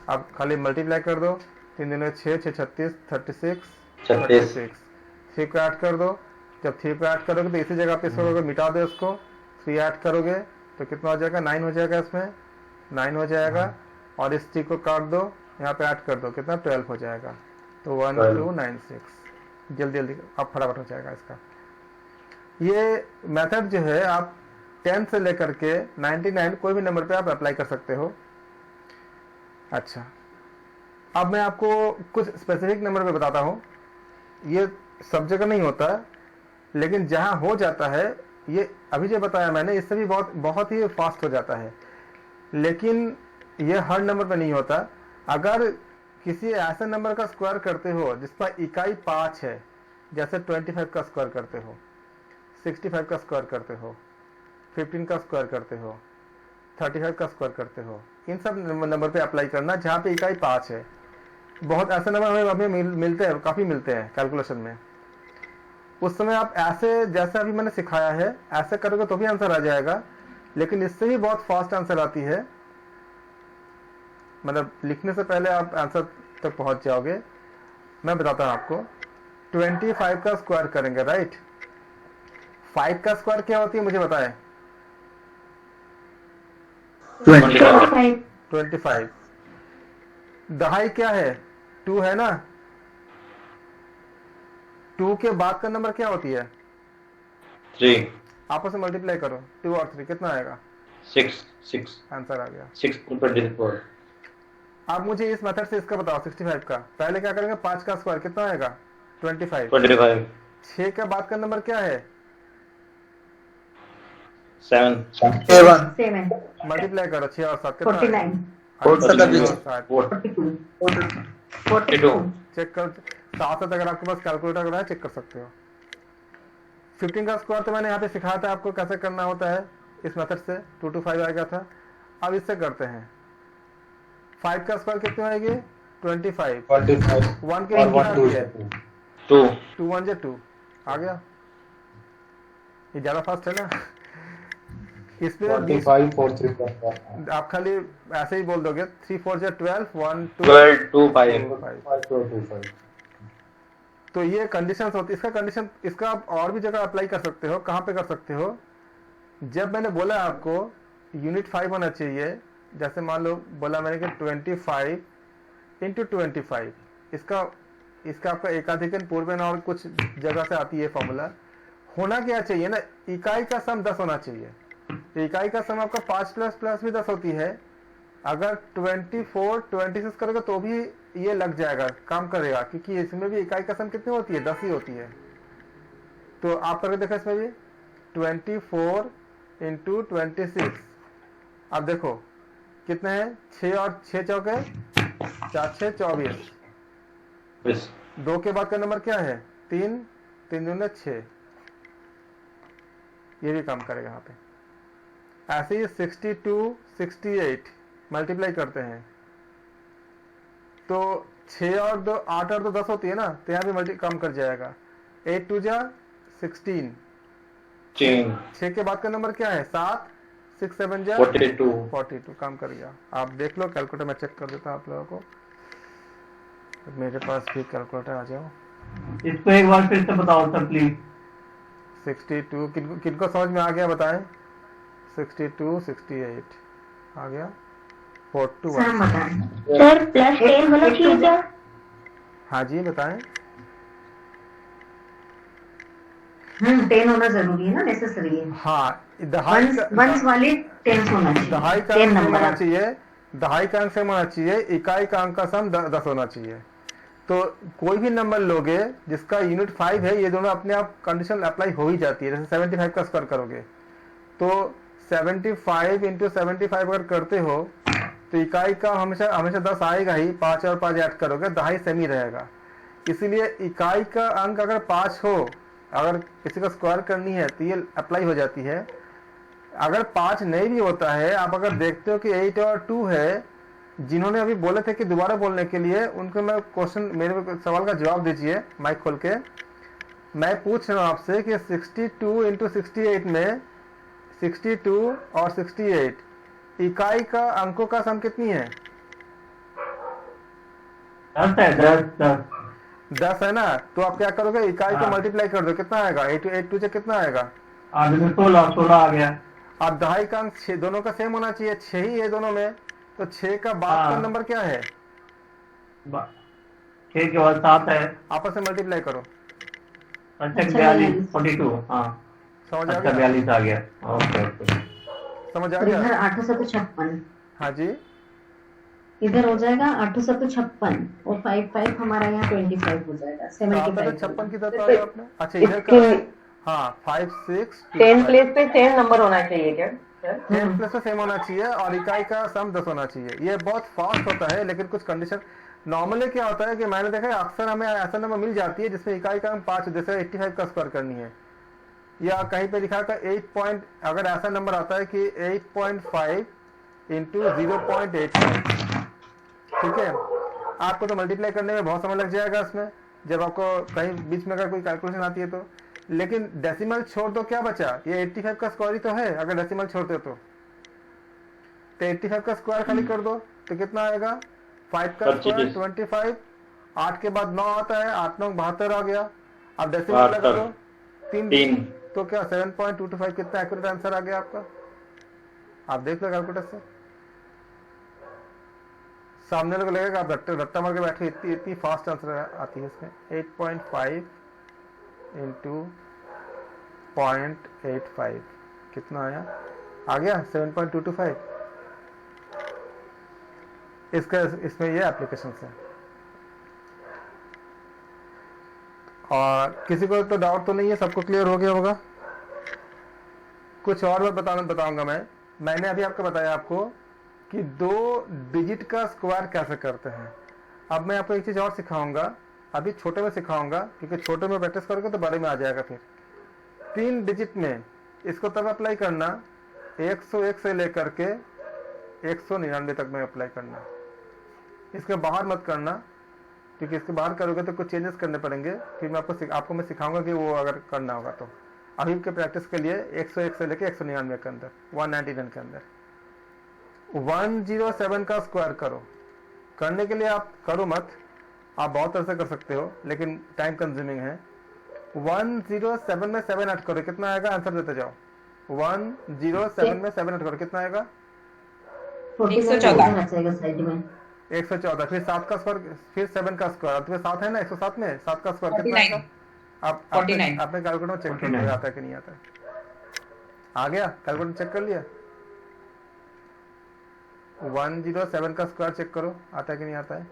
अब खाली मल्टीप्लाई कर दो, 3 दूनी 6 6 36 36 36 3 को ऐड कर दो। जब 3 को ऐड करोगे तो इसी जगह पे इसको अगर मिटा दो, इसको 3 ऐड करोगे तो कितना हो जाएगा 9 हो जाएगा, इसमें 9 हो जाएगा और इस 3 को काट दो, यहाँ पे ऐड कर दो, कितना 12 हो जाएगा। तो 1296 जल्दी जल्दी अब फटाफट हो जाएगा इसका। ये मेथड जो है आप 10 से लेकर के 99 कोई भी नंबर पे आप अप्लाई कर सकते हो। अच्छा अब मैं आपको कुछ स्पेसिफिक नंबर पे बताता हूँ ये सब जगह नहीं होता, लेकिन जहाँ हो जाता है, ये अभी जो बताया मैंने, इससे भी बहुत बहुत ही फास्ट हो जाता है, लेकिन ये हर नंबर पे नहीं होता। अगर किसी ऐसे नंबर का स्क्वायर करते हो जिसका इकाई 5 है, जैसे 25 का स्क्वायर करते हो, 65 का स्क्वायर करते हो, 15 का स्क्वायर करते हो, 35 का स्क्वायर करते हो, इन सब नंबर पे अप्लाई करना जहाँ पे इकाई 5 है। बहुत ऐसे नंबर हमें मिलते हैं, काफ़ी मिलते हैं कैलकुलेशन में। उस समय आप ऐसे, जैसे अभी मैंने सिखाया है, ऐसे करोगे तो भी आंसर आ जाएगा, लेकिन इससे भी बहुत फास्ट आंसर आती है, मतलब लिखने से पहले आप आंसर तक पहुंच जाओगे। मैं बताता हूं आपको, 25 का स्क्वायर करेंगे, राइट। 5 का स्क्वायर क्या होती है मुझे बताएं। 25। दहाई क्या है? 2 है ना। 2 के बाद का नंबर क्या होती है? 3 आपस में मल्टीप्लाई करो, 2 और 3 कितना आएगा? 6 आंसर आ गया। 6 24। आप मुझे इस मेथड से इसका बताओ 65 का। पहले क्या करेंगे, 5 का स्क्वायर कितना आएगा? 25। 6 के बाद का नंबर क्या है? 7 7 मल्टीप्लाई करो, 6 और 7 कितना 49 42। चेक कर, 7 अगर आपके पास कैलकुलेटर है चेक कर सकते हो। 15 का स्क्वायर तो मैंने यहाँ पे सिखाया था आपको कैसे करना होता है, इस मेथड से 2 to 5 आ गया था। अब इससे करते हैं। 5 का स्क्वायर कितने आएगी? 25। 1 के बाद क्या है? 2 2 1 2 आ गया। ये ज्यादा फास्ट है ना। इसमें 25 4 3 आप खाली ऐसे ही बोल दोगे 3 4 12 1 12 2 5 5। तो ये कंडीशंस होती है। इसका कंडीशन, इसका आप और भी जगह अप्लाई कर सकते हो। कहाँ पे कर सकते हो? जब मैंने बोला आपको यूनिट 5 होना चाहिए, जैसे मान लो बोला मैंने कि 25 इंटू 25, इसका आपका एकाधिकन पूर्वन और कुछ जगह से आती है फॉर्मूला। होना क्या चाहिए ना, इकाई का सम 10 होना चाहिए। इकाई का सम आपका 5 प्लस भी 10 होती है। अगर 24 26 करोगे तो भी ये लग जाएगा, काम करेगा, क्योंकि इसमें भी इकाई का सम कितनी होती है? 10 ही होती है। तो आप करके देखो इसमें भी 24 इंटू 26। अब देखो कितने हैं? 6 और 6 चौके 4 6 24। 2 के बाद का नंबर क्या है? 3 3 दूने 6। ये भी काम करेगा यहाँ पे। ऐसे ही 62 68 मल्टीप्लाई करते हैं तो 6 और 2 8 और 2 10 होती है ना, तो यहाँ भी मल्टी काम कर जाएगा। 8 2 जा 16। 6 के बाद का नंबर क्या है? 7 6 7 जा 42 काम कर गया। आप देख लो, कैलकुलेटर में चेक कर देता हूँ आप लोगों को। मेरे पास भी कैलकुलेटर आ जाओ। इसको एक बार फिर से बताओ सर प्लीज। 62 किनको समझ में आ गया बताएं? 62 68 आ गया। 4 2 1। सर प्लस 10 होना चाहिए क्या? हाँ जी बताएं। 10 होना जरूरी है ना, नेसेसरी है। हाँ, दहाई वंस वाले 10 होना चाहिए। दहाई का अंक सेम होना चाहिए। दहाई का अंक सेम होना चाहिए। इकाई का अंक का सम 10 होना चाहिए। तो कोई भी नंबर लोगे जिसका यूनिट 5 है, ये दोनों अपने आप कंडीशन अप्लाई हो ही जाती है। जैसे 75 का स्क्वायर करोगे तो 75 इंटू 75 अगर करते हो तो इकाई का हमेशा 10 आएगा ही। 5 और 5 ऐड करोगे, दहाई सेम ही रहेगा। इसीलिए इकाई का अंक अगर 5 हो, अगर किसी का स्क्वायर करनी है तो ये अप्लाई हो जाती है। अगर 5 नहीं भी होता है, आप अगर देखते हो कि 8 और 2 है, जिन्होंने अभी बोले थे कि दोबारा बोलने के लिए, उनको मैं क्वेश्चन, मेरे सवाल का जवाब दीजिए माइक खोल के। मैं पूछ रहा हूँ आपसे कि 62 इंटू 68 में 62 और 68 इकाई का अंकों का सम कितनी है? 10 है ना। तो आप क्या करोगे? इकाई को मल्टीप्लाई कर दो, कितना आएगा? 8 2 से कितना आएगा? 16 आ गया। अब दहाई का अंक 6 दोनों का सेम होना चाहिए। 6 ही है दोनों में, तो 6 का बाद का नंबर क्या है? 6 के बाद 7 है। आपस में मल्टीप्लाई करो। अच्छा 42 42। हाँ समझ आ अच्छा गया? 42 आ गया। ओके समझ आ गया? 856। हाँ जी। इधर हो जाएगा 8 7 56 और 5 5 हमारा यहाँ 25 हो जाएगा, तो आपका तो 75 56 की तरफ आ गया आपने। अच्छा इधर का है, हाँ 5 6 10 प्लेस पे सेम नंबर होना चाहिए क्या सर? 10 प्लस में सेम होना चाहिए और इकाई का सम 10 होना चाहिए। ये बहुत फास्ट होता है, लेकिन कुछ कंडीशन नॉर्मली क्या होता है कि मैंने देखा है अक्सर हमें ऐसा नंबर मिल जाती है जिसमें इकाई का हम 5 जैसे 85 का स्क्वायर करनी है, या कहीं पे लिखा था 8 पॉइंट, अगर ऐसा नंबर आता है कि 8.5 इंटू 0.85, ठीक है, आपको तो मल्टीप्लाई करने में बहुत समय लग जाएगा इसमें, जब आपको कहीं बीच में अगर कोई कैलकुलेशन आती है तो। लेकिन डेसिमल छोड़ दो, क्या बचा, ये 85 का स्क्वायर ही तो है, अगर डेसिमल छोड़ते तो 85 का स्क्वायर खाली कर दो तो कितना आएगा, 5 का स्क्वायर 25, 8 के बाद 9 आता है, 8 9 72 आ गया। अब डेसिमल लगा दो 3, तो क्या 7.225 कितना एक्यूरेट आंसर आ गया आपका, आप देख लो कैलकुलेटर से। सामने लोग लगेगा आप रट्टा मार के बैठे, इतनी फास्ट आंसर आती है इसमें। 8.5 इंटू 0.85 कितना आया, आ गया 7.225। इसका इसमें ये एप्लीकेशन है। और किसी को तो डाउट तो नहीं है, सबको क्लियर हो गया होगा। कुछ और बात बताऊंगा मैंने अभी आपको बताया आपको कि 2 डिजिट का स्क्वायर कैसे करते हैं। अब मैं आपको एक चीज और सिखाऊंगा, अभी छोटे में सिखाऊंगा क्योंकि छोटे में प्रैक्टिस करोगे तो बड़े में आ जाएगा। फिर 3 डिजिट में इसको तब अप्लाई करना 101 से लेकर के 199 तक में अप्लाई करना, इसके बाहर मत करना, क्योंकि इसके बाहर करोगे तो कुछ चेंजेस करने पड़ेंगे। फिर मैं आपको मैं सिखाऊंगा कि वो अगर करना होगा तो। अभी के प्रैक्टिस के लिए 101 से लेके 199 के अंदर, 199 के अंदर 107 का स्क्वायर करो। करने के लिए आप करो मत, आप बहुत तरह से कर सकते हो लेकिन टाइम कंज्यूमिंग है। 107 में 7 ऐड करो, कितना आएगा, आंसर देते जाओ। 107 में 7 ऐड करो, कितना आएगा, 114। 114। फिर 7 का स्क्वायर, फिर 7 का स्क्वायर, तुम्हें 7 है ना, 107 में 7 का स्क्वायर कितना आएगा, आप आपने कैलकुलेटर में चेक कर लो आता है कि नहीं आता है। आ गया, कैलकुलेटर चेक कर लिया। 107 का स्क्वायर चेक करो आता है कि नहीं आता है।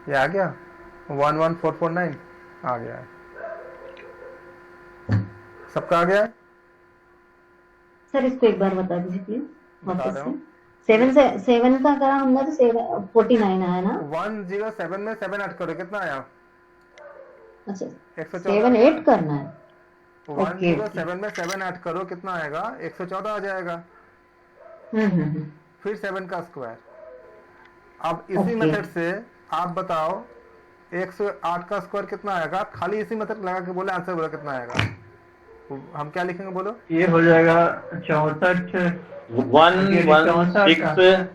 ये आ गया 11449 आ गया है, सबका आ गया है। सर इसको एक बार बता दीजिए प्लीज। बता रहा हूँ। 7 का करा हमने तो 49 आया ना। 107 में 7 ऐड करो, कितना आया, अच्छा 114। 7 8 करना है। 107 में 7 ऐड करो, कितना आएगा, 114 आ जाएगा। फिर 7 का स्क्वायर। अब इसी मेथड से आप बताओ 108 का स्क्वायर कितना आएगा, खाली इसी मेथड लगा के बोले, आंसर बोला कितना आएगा। हम क्या लिखेंगे बोलो, ये हो जाएगा 64 11664।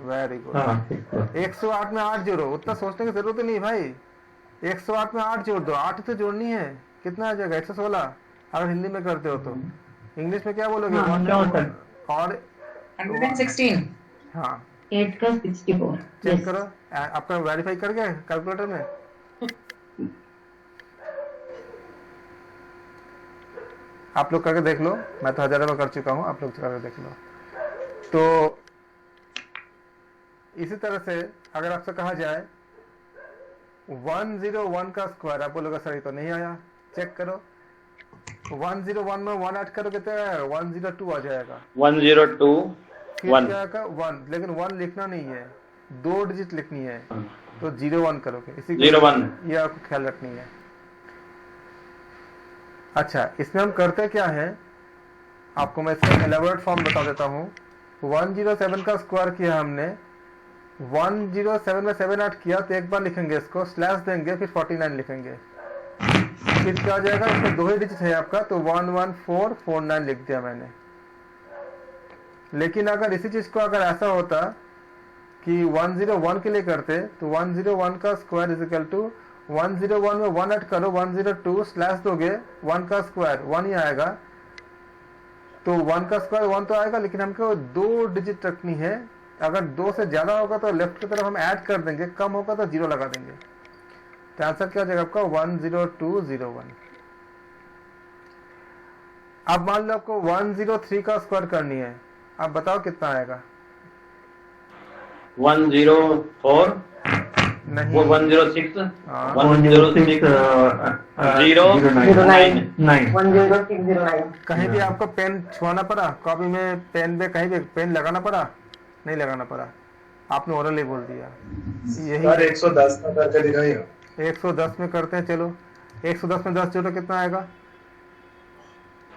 Very good. 108 में 8 जोड़ो, उतना सोचने की जरूरत ही नहीं भाई। 108 में 8 जोड़ दो, 8 तो जोड़नी है, कितना आ जाएगा, 116। अगर हिंदी में करते हो तो इंग्लिश में क्या बोलोगे, और 116। हाँ 8 का 64। चेक करो, आपका वेरीफाई कर गया कैलकुलेटर में। आप लोग करके देख लो, मैं तो हजारों में कर चुका हूँ, आप लोग करके देख लो। तो इसी तरह से अगर आपसे कहा जाए 101 का स्क्वायर, आप बोलोगे सर ये तो नहीं आया, चेक करो। 101 में 1 ऐड करो, कितना आएगा, 102 आ जाएगा। 102 फिर क्या आएगा 1, लेकिन 1 लिखना नहीं है, 2 डिजिट लिखनी है, तो 01 करोगे, इसी 01 ये आपको ख्याल रखनी है। अच्छा, इसमें हम करते क्या है, आपको मैं इसका एलाबोरेट फॉर्म बता देता हूँ। 107 का स्क्वायर किया हमने, 107 में 7 ऐड किया तो एक बार लिखेंगे इसको, स्लैश देंगे, फिर 49 लिखेंगे, फिर क्या आ जाएगा, इसमें 2 ही डिजिट है आपका, तो 11449 लिख दिया मैंने। लेकिन अगर इसी चीज को अगर ऐसा होता कि 101 के लिए करते, तो 101 का स्क्वायर इज इक्वल टू 101 में 1 ऐड करो, 102 स्लैश दोगे, 1 का स्क्वायर 1 ही आएगा, तो 1 का स्क्वायर 1 तो आएगा, लेकिन हमको 2 डिजिट रखनी है। अगर 2 से ज्यादा होगा तो लेफ्ट की तरफ हम ऐड कर देंगे, कम होगा तो 0 लगा देंगे। तो आंसर क्या हो जाएगा आपका 10201। अब मान लो आपको 103 का स्क्वायर करनी है, अब बताओ कितना आएगा? 104 नहीं, वो 106 हाँ, 106 0 9 10609 कहीं भी आपको पेन छुआना पड़ा? कॉपी में पेन में कहीं भी पेन लगाना पड़ा? नहीं लगाना पड़ा, आपने ओरल ही बोल दिया। यही सर 110 का करके दिखाइए। 110 में करते हैं, चलो 110 में 10 जोड़ो कितना आएगा?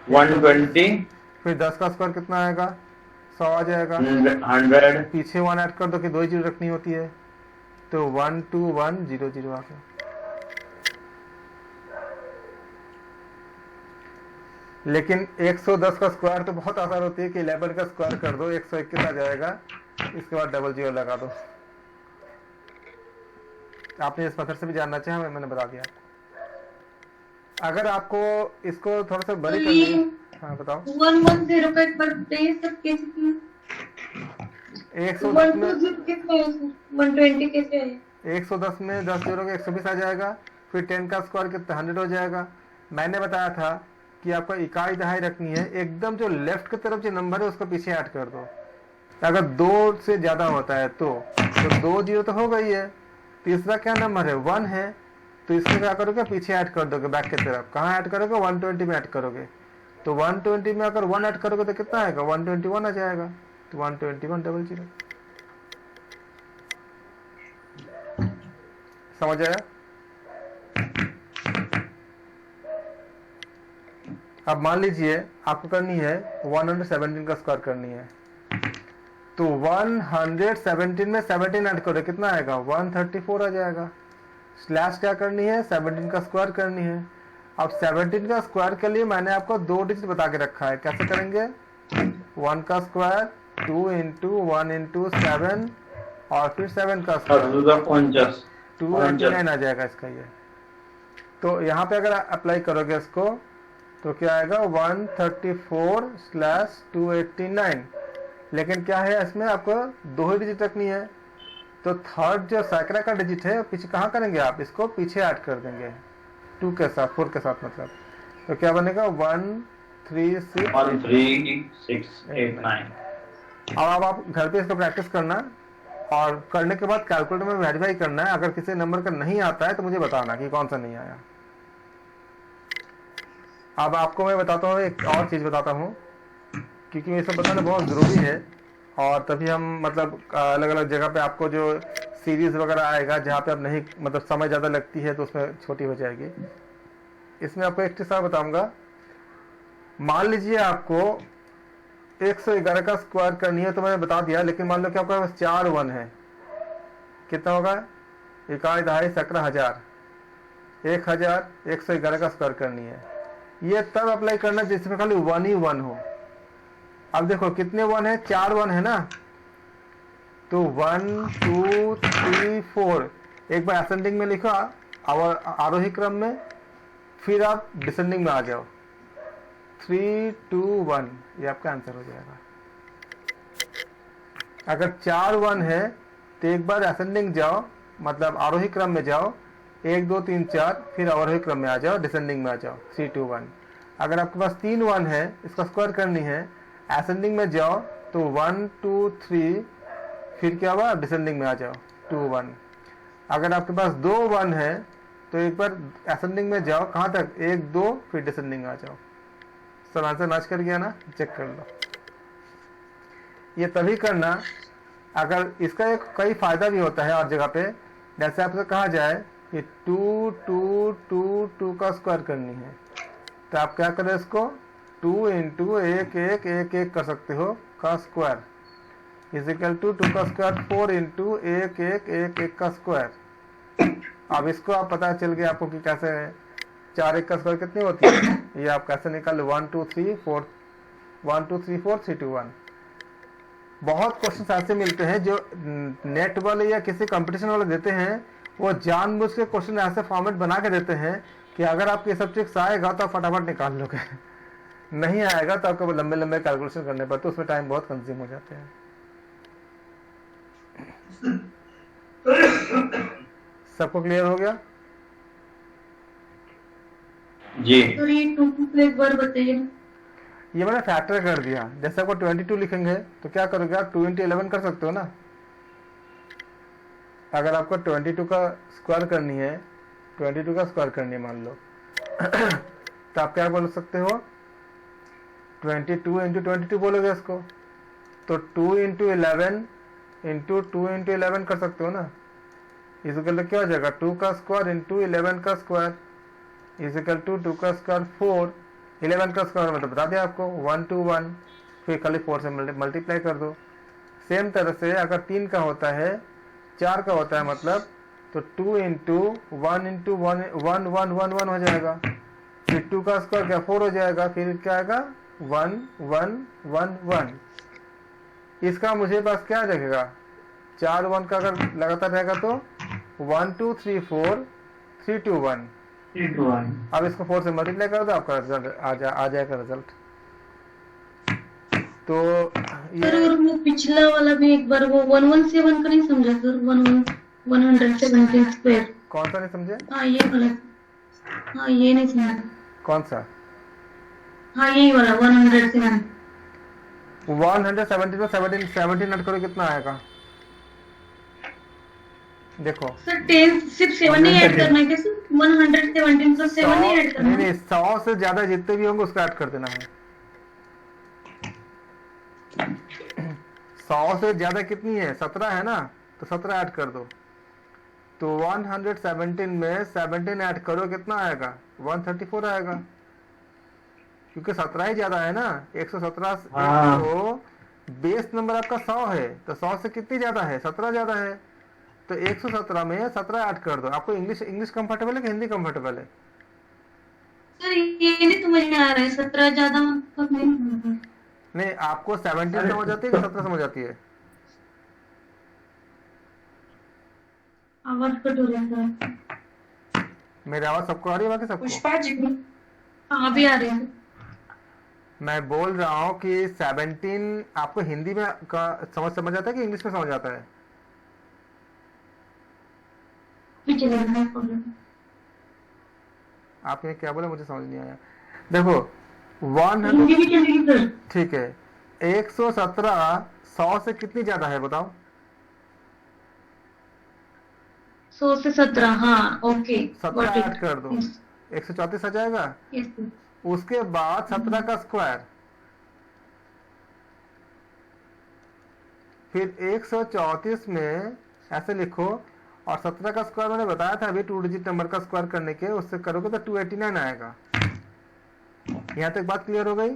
120 फिर 10 का स्क्वायर कितना आएगा? 100 आ जाएगा। 100 पीछे 1 ऐड कर दो कि 2 ही जीरो रखनी होती है, तो 12100 आ गया। लेकिन 110 का स्क्वायर तो बहुत आसान होती है कि 11 का स्क्वायर कर दो, 121 आ जाएगा, इसके बाद डबल जीरो लगा दो। आपने इस मेथड से भी जानना चाहिए, मैंने बता दिया। अगर आपको इसको थोड़ा सा बड़ी करनी है, हाँ बताओ। 110 का एक बार बताइए सर, कैसे किया? 110 में 120 कितना है सर? 120 कैसे है? 110 में 10 जोड़ोगे 120 आ जाएगा। फिर 10 का स्क्वायर कितना? 100 हो जाएगा। मैंने बताया था कि आपको इकाई दहाई रखनी है, एकदम जो लेफ्ट की तरफ जो नंबर है उसको पीछे ऐड कर दो। अगर 2 से ज्यादा होता है तो 2 जीरो तो हो गई है, तीसरा क्या नंबर है? 1 है, तो इसमें क्या करोगे? पीछे ऐड कर दोगे बैक की तरफ। कहाँ ऐड करोगे? 120 में ऐड करोगे। तो 120 में अगर 1 ऐड करोगे तो कितना आएगा? 121 आ जाएगा। तो 12100 समझ आया? अब मान लीजिए आपको करनी है 117 का स्क्वायर करनी है, तो 117 में 17 ऐड करो, कितना आएगा? 134 आ जाएगा। स्लैश क्या करनी है? 17 का स्क्वायर करनी है। अब 17 का स्क्वायर के लिए मैंने आपको 2 डिजिट बता के रखा है, कैसे करेंगे? 1 का स्क्वायर 2 इंटू 1 इंटू 7 और फिर 7 का स्क्वायर 299 आ जाएगा इसका ये। तो यहाँ पे अगर अप्लाई करोगे इसको तो क्या आएगा? 134/289। लेकिन क्या है इसमें? आपको 2 ही डिजिट रखनी है, तो थर्ड जो सैकड़ा का डिजिट है पीछे कहाँ करेंगे आप? इसको पीछे ऐड कर देंगे 2 के साथ, 4 के साथ मतलब। तो क्या बनेगा? 13689। अब आप घर पे इसको प्रैक्टिस करना और करने के बाद कैलकुलेटर में वेरीफाई करना है। अगर किसी नंबर का नहीं आता है तो मुझे बताना कि कौन सा नहीं आया। अब आपको मैं बताता हूँ, एक और चीज बताता हूँ, क्योंकि ये सब बताना बहुत जरूरी है, और तभी हम मतलब अलग अलग जगह पे आपको जो सीरीज वगैरह आएगा जहाँ पे आप नहीं मतलब समय ज़्यादा लगती है तो उसमें छोटी हो जाएगी। इसमें आपको एक चीज और बताऊंगा। मान लीजिए आपको 111 का स्क्वायर करनी है, तो मैंने बता दिया, लेकिन मान लो कि आपका बस 4 1 है, कितना होगा? इकाई दहाई सैकड़ा हजार, 1111 का स्क्वायर करनी है। ये तब अप्लाई करना जिसमें खाली 1 ही 1 हो। अब देखो कितने 1 है? 4 1 है ना, तो 1 2 3 4 एक बार असेंडिंग में लिखो और आरोही क्रम में, फिर आप डिसेंडिंग में आ जाओ 3 2 1, ये आपका आंसर हो जाएगा। अगर 4 1 है तो एक बार असेंडिंग जाओ, मतलब आरोही क्रम में जाओ, 1 2 3 4, फिर आरोही क्रम में आ जाओ, डिसेंडिंग में आ जाओ 3 2 1। अगर आपके पास 3 1 है, इसका स्क्वायर करनी है, असेंडिंग में जाओ तो 1 2 3, फिर क्या हुआ? डिसेंडिंग में आ जाओ 2 1। अगर आपके पास 2 1 है तो एक बार असेंडिंग में जाओ, कहाँ तक? 1 2, फिर डिसेंडिंग में आ जाओ। सब आंसर मैच कर गया ना? चेक कर लो। ये तभी करना, अगर इसका एक कई फायदा भी होता है और जगह पे, जैसे आपसे कहा जाए कि 2 2 2 2 का स्क्वायर करनी है, तो आप क्या करें? इसको 2 इंटू 1 1 1 1 कर सकते हो का स्क्वायर इजिकल टू 2 का स्क्वायर 4 इंटू 1 1 1 1 का स्क्वायर। अब इसको आप पता चल गया आपको कि कैसे 4 1 का स्क्वायर कितनी होती है, ये आप कैसे निकाल लो? 1 2 3 4 1 2 3 4 3 2 1। बहुत क्वेश्चन ऐसे मिलते हैं जो नेट वाले या किसी कंपटीशन वाले देते हैं, वो जानबूझ के क्वेश्चन ऐसे फॉर्मेट बना के देते हैं कि अगर आपके सब ट्रिक्स आएगा तो आप फटाफट निकाल लोगे, नहीं आएगा तो आपको लंबे लंबे कैलकुलेशन करने पड़ते, उसमें टाइम बहुत कंज्यूम हो जाते हैं। सबको क्लियर हो गया? जी सर ये 2 एक बार बताइए। ये मैंने फैक्टर कर दिया। जैसे आपको 22 लिखेंगे तो क्या करोगे आप 2 × 11 कर सकते हो ना। अगर आपको 22 का स्क्वायर करनी है, 22 का स्क्वायर करनी है मान लो तो आप क्या बोल सकते हो 22 × 22 बोलोगे इसको, तो 2 × 11 × 2 × 11 कर सकते हो ना। इजिकल क्या हो जाएगा 2 का स्क्वायर इंटू 11 का स्क्वायर इजिकल टू 2 का स्क्वायर 4, 11 का स्क्वायर मतलब बता दिया आपको 1 to 1, फिर खाली 4 से मल्टीप्लाई कर दो। सेम तरह से अगर 3 का होता है, 4 का होता है मतलब तो 2 × 1 × 1 1 1 1 हो जाएगा, फिर 2 का स्क्वायर क्या 4 हो जाएगा, फिर क्या आएगा 1 1 1 1। इसका मुझे पास क्या रखेगा 4 1 का अगर लगातार रहेगा तो 1 2 3 4 3 2 1। अब इसको 4 से मल्टीप्लाई कर दो, आपका रिजल्ट आ जाएगा रिजल्ट। तो सर और वो पिछला वाला भी एक बार वो 117 का नहीं समझा सर, 117 स्क्वायर। कौन सा नहीं समझे? हाँ ये वाला, हाँ ये नहीं समझा। कौन सा? हाँ यही वाला 117। 170 में 17 ऐड करो कितना आएगा देखो। सर 10 सिर्फ 7 नहीं ऐड करना है क्या सर? 117 प्लस 7 नहीं ऐड करना है? नहीं 100 से ज्यादा जितने भी होंगे उसको ऐड कर देना है। 100 से ज्यादा कितनी है 17 है ना, तो 17 ऐड कर दो। तो 117 में 17 ऐड करो कितना आएगा 134 आएगा, क्योंकि 17 ही ज्यादा है ना। 117 तो बेस नंबर आपका 100 है, तो 100 से कितनी ज्यादा है 17 ज्यादा है, तो 117 में 17 ऐड कर दो। आपको इंग्लिश कंफर्टेबल है कि हिंदी कंफर्टेबल है? सर ये नहीं समझ में आ रहा है, 17 ज्यादा मतलब नहीं। नहीं आपको 17 समझ आती है कि 17 समझ आती है? आवाज कट हो रही है सर। मेरी आवाज सबको आ रही है बाकी सबको? पुष्पा जी हाँ अभी आ रही है। मैं बोल रहा हूँ कि 17 आपको हिंदी में समझ आता है कि इंग्लिश में समझ आता है? पीछे देखना है प्रॉब्लम। आपने क्या बोला मुझे समझ नहीं आया। देखो 100 हिंदी भी चलेगी सर? ठीक है, 117 100 से कितनी ज्यादा है बताओ? 100 से 17, हाँ ओके 17 ऐड कर दो, 134 आ जाएगा। Yes sir. उसके बाद 17 का स्क्वायर, फिर 134 में ऐसे लिखो, और 17 का स्क्वायर मैंने बताया था अभी 2 डिजिट नंबर का स्क्वायर करने के, उससे करोगे तो 289 आएगा। यहाँ तक बात क्लियर हो गई?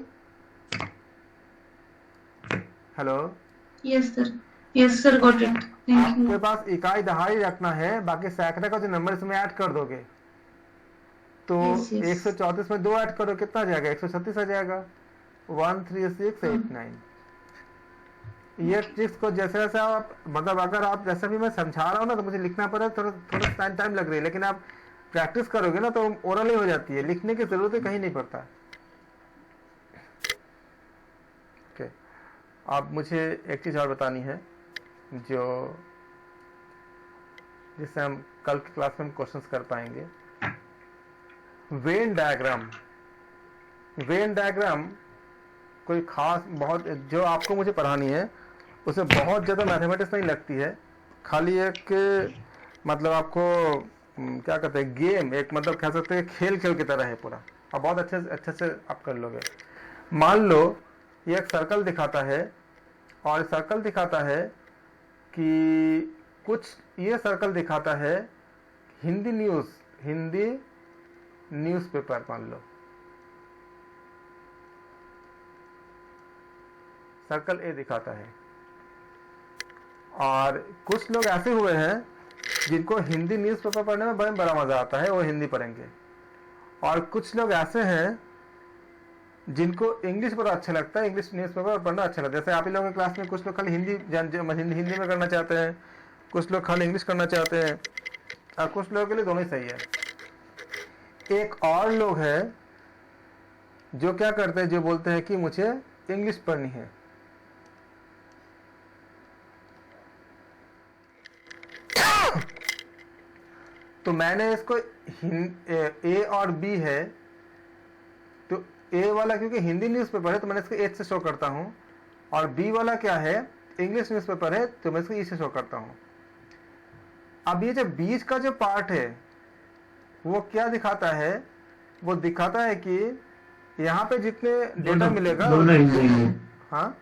Hello yes sir got it, thank आपके यू। पास इकाई दहाई रखना है, बाकी सैकड़े का जो नंबर इसमें ऐड कर दोगे तो Yes, yes. 134 में 2 ऐड करो कितना आ जाएगा 136 आ जाएगा। 13689। ये ट्रिक्स को जैसे जैसे आप मतलब अगर आप जैसे भी मैं समझा रहा हूँ ना तो मुझे लिखना पड़ा थोड़ा टाइम लग रही है, लेकिन आप प्रैक्टिस करोगे ना तो ओरल ही हो जाती है, लिखने की जरूरत है कहीं नहीं पड़ता। ओके, अब मुझे एक चीज और बतानी है जो जिससे हम कल की क्लास में क्वेश्चंस कर पाएंगे। वेन डायग्राम कोई खास बहुत जो आपको मुझे पढ़ानी है उसे बहुत ज़्यादा मैथमेटिक्स नहीं लगती है, खाली एक मतलब आपको क्या कहते हैं गेम, एक मतलब कह सकते हैं खेल की तरह है पूरा, और बहुत अच्छे से आप कर लोगे। मान लो ये एक सर्कल दिखाता है, और सर्कल दिखाता है कि कुछ ये सर्कल दिखाता है हिंदी न्यूज़पेपर मान लो, सर्कल ए दिखाता है, और कुछ लोग ऐसे हुए हैं जिनको हिंदी न्यूज़पेपर पढ़ने में बड़ा मजा आता है, वो हिंदी पढ़ेंगे, और कुछ लोग ऐसे हैं जिनको इंग्लिश बड़ा अच्छा लगता है, इंग्लिश न्यूज़पेपर पढ़ना अच्छा लगता है। जैसे आप ही लोगों की क्लास में कुछ लोग खाली हिंदी में करना चाहते हैं, कुछ लोग खाली इंग्लिश करना चाहते हैं, और कुछ लोगों के लिए दोनों ही सही है। एक और लोग हैं जो क्या करते हैं, जो बोलते हैं कि मुझे इंग्लिश पढ़नी है, तो मैंने इसको ए और बी है, तो ए वाला क्योंकि हिंदी न्यूज़पेपर है तो मैंने इसको एच से शो करता हूँ, और बी वाला क्या है इंग्लिश न्यूज़पेपर है तो मैं इसको ई से शो करता हूँ। अब ये जो बीच का जो पार्ट है वो क्या दिखाता है, वो दिखाता है कि यहाँ पे जितने डेटा मिलेगा दोनों हिंदी, हाँ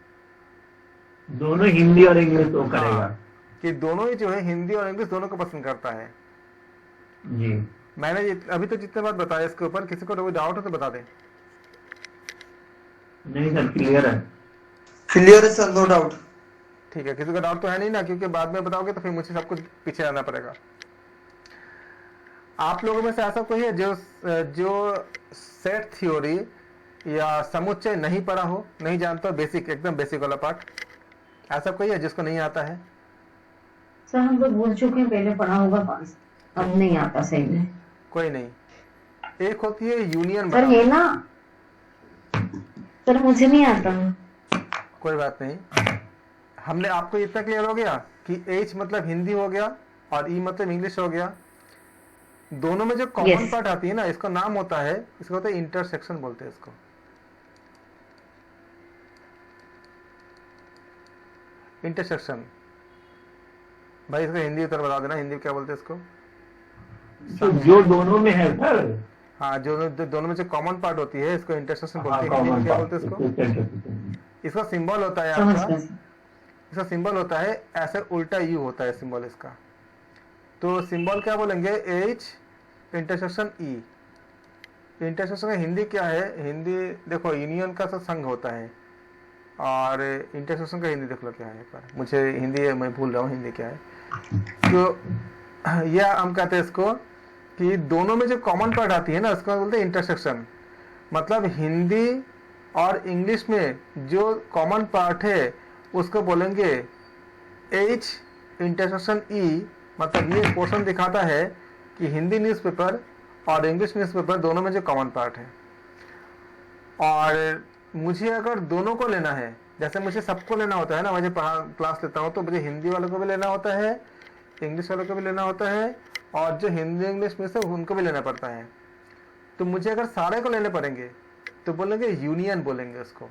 दोनों हिंदी और इंग्लिश वो करेगा। हाँ, कि दोनों ही जो है हिंदी और इंग्लिश दोनों को पसंद करता है। जी मैंने अभी तो जितने बात बताया इसके ऊपर, किसी को कोई डाउट हो तो बता दे। नहीं सर, क्लियर है। क्लियर है सर, नो डाउट। ठीक है, किसी का डाउट तो है नहीं ना, क्योंकि बाद में बताओगे तो फिर मुझे सब कुछ पीछे आना पड़ेगा। आप लोगों में से ऐसा कोई है जो सेट थ्योरी या समुच्चय नहीं पढ़ा हो, नहीं जानता, बेसिक एकदम बेसिक वाला पार्ट, ऐसा कोई है जिसको नहीं आता है? सर हम लोग भूल चुके हैं, पहले पढ़ा होगा पास, अब नहीं आता सही में। कोई नहीं। एक होती है यूनियन। सर ये ना, सर मुझे नहीं आता। कोई बात नहीं, हमने आपको इतना क्लियर हो गया कि एच मतलब हिंदी हो गया और ई मतलब इंग्लिश हो गया। दोनों में जो कॉमन पार्ट आती है ना, इसका नाम होता है, इसको होता है इंटरसेक्शन बोलते हैं इसको। इंटरसेक्शन। भाई इसका हिंदी उत्तर बता देना, हिंदी में क्या बोलते हैं इसको? तो जो दोनों में है सर, हाँ, जो दोनों में जो कॉमन पार्ट होती है इसको इंटरसेक्शन बोलते हैं। हिंदी में क्या बोलते हैं इसको? इसका सिंबल होता है आपका, इसका सिंबल होता है ऐसे उल्टा यू होता है सिंबल इसका। तो सिंबल क्या बोलेंगे? H intersection E. इंटरसेक्शन का हिंदी क्या है? हिंदी देखो, यूनियन का संघ होता है, और इंटरसेक्शन का हिंदी देख लो क्या है। पर मुझे हिंदी मैं भूल रहा हूँ हिंदी क्या है। तो यह हम कहते हैं इसको कि दोनों में जो कॉमन पार्ट आती है ना, उसको बोलते हैं इंटरसेक्शन। मतलब हिंदी और इंग्लिश में जो कॉमन पार्ट है उसको बोलेंगे एच इंटरसेक्शन ई। मतलब ये पोर्शन दिखाता है कि हिंदी न्यूज़पेपर और इंग्लिश न्यूज़पेपर दोनों में जो कॉमन पार्ट है। और मुझे अगर दोनों को लेना है, जैसे मुझे सबको लेना होता है ना, मुझे क्लास लेता हूँ तो मुझे हिंदी वालों को भी लेना होता है, इंग्लिश वालों को भी लेना होता है, और जो हिंदी इंग्लिश में से उनको भी लेना पड़ता है। तो मुझे अगर सारे को लेने पड़ेंगे तो बोलेंगे यूनियन, बोलेंगे उसको,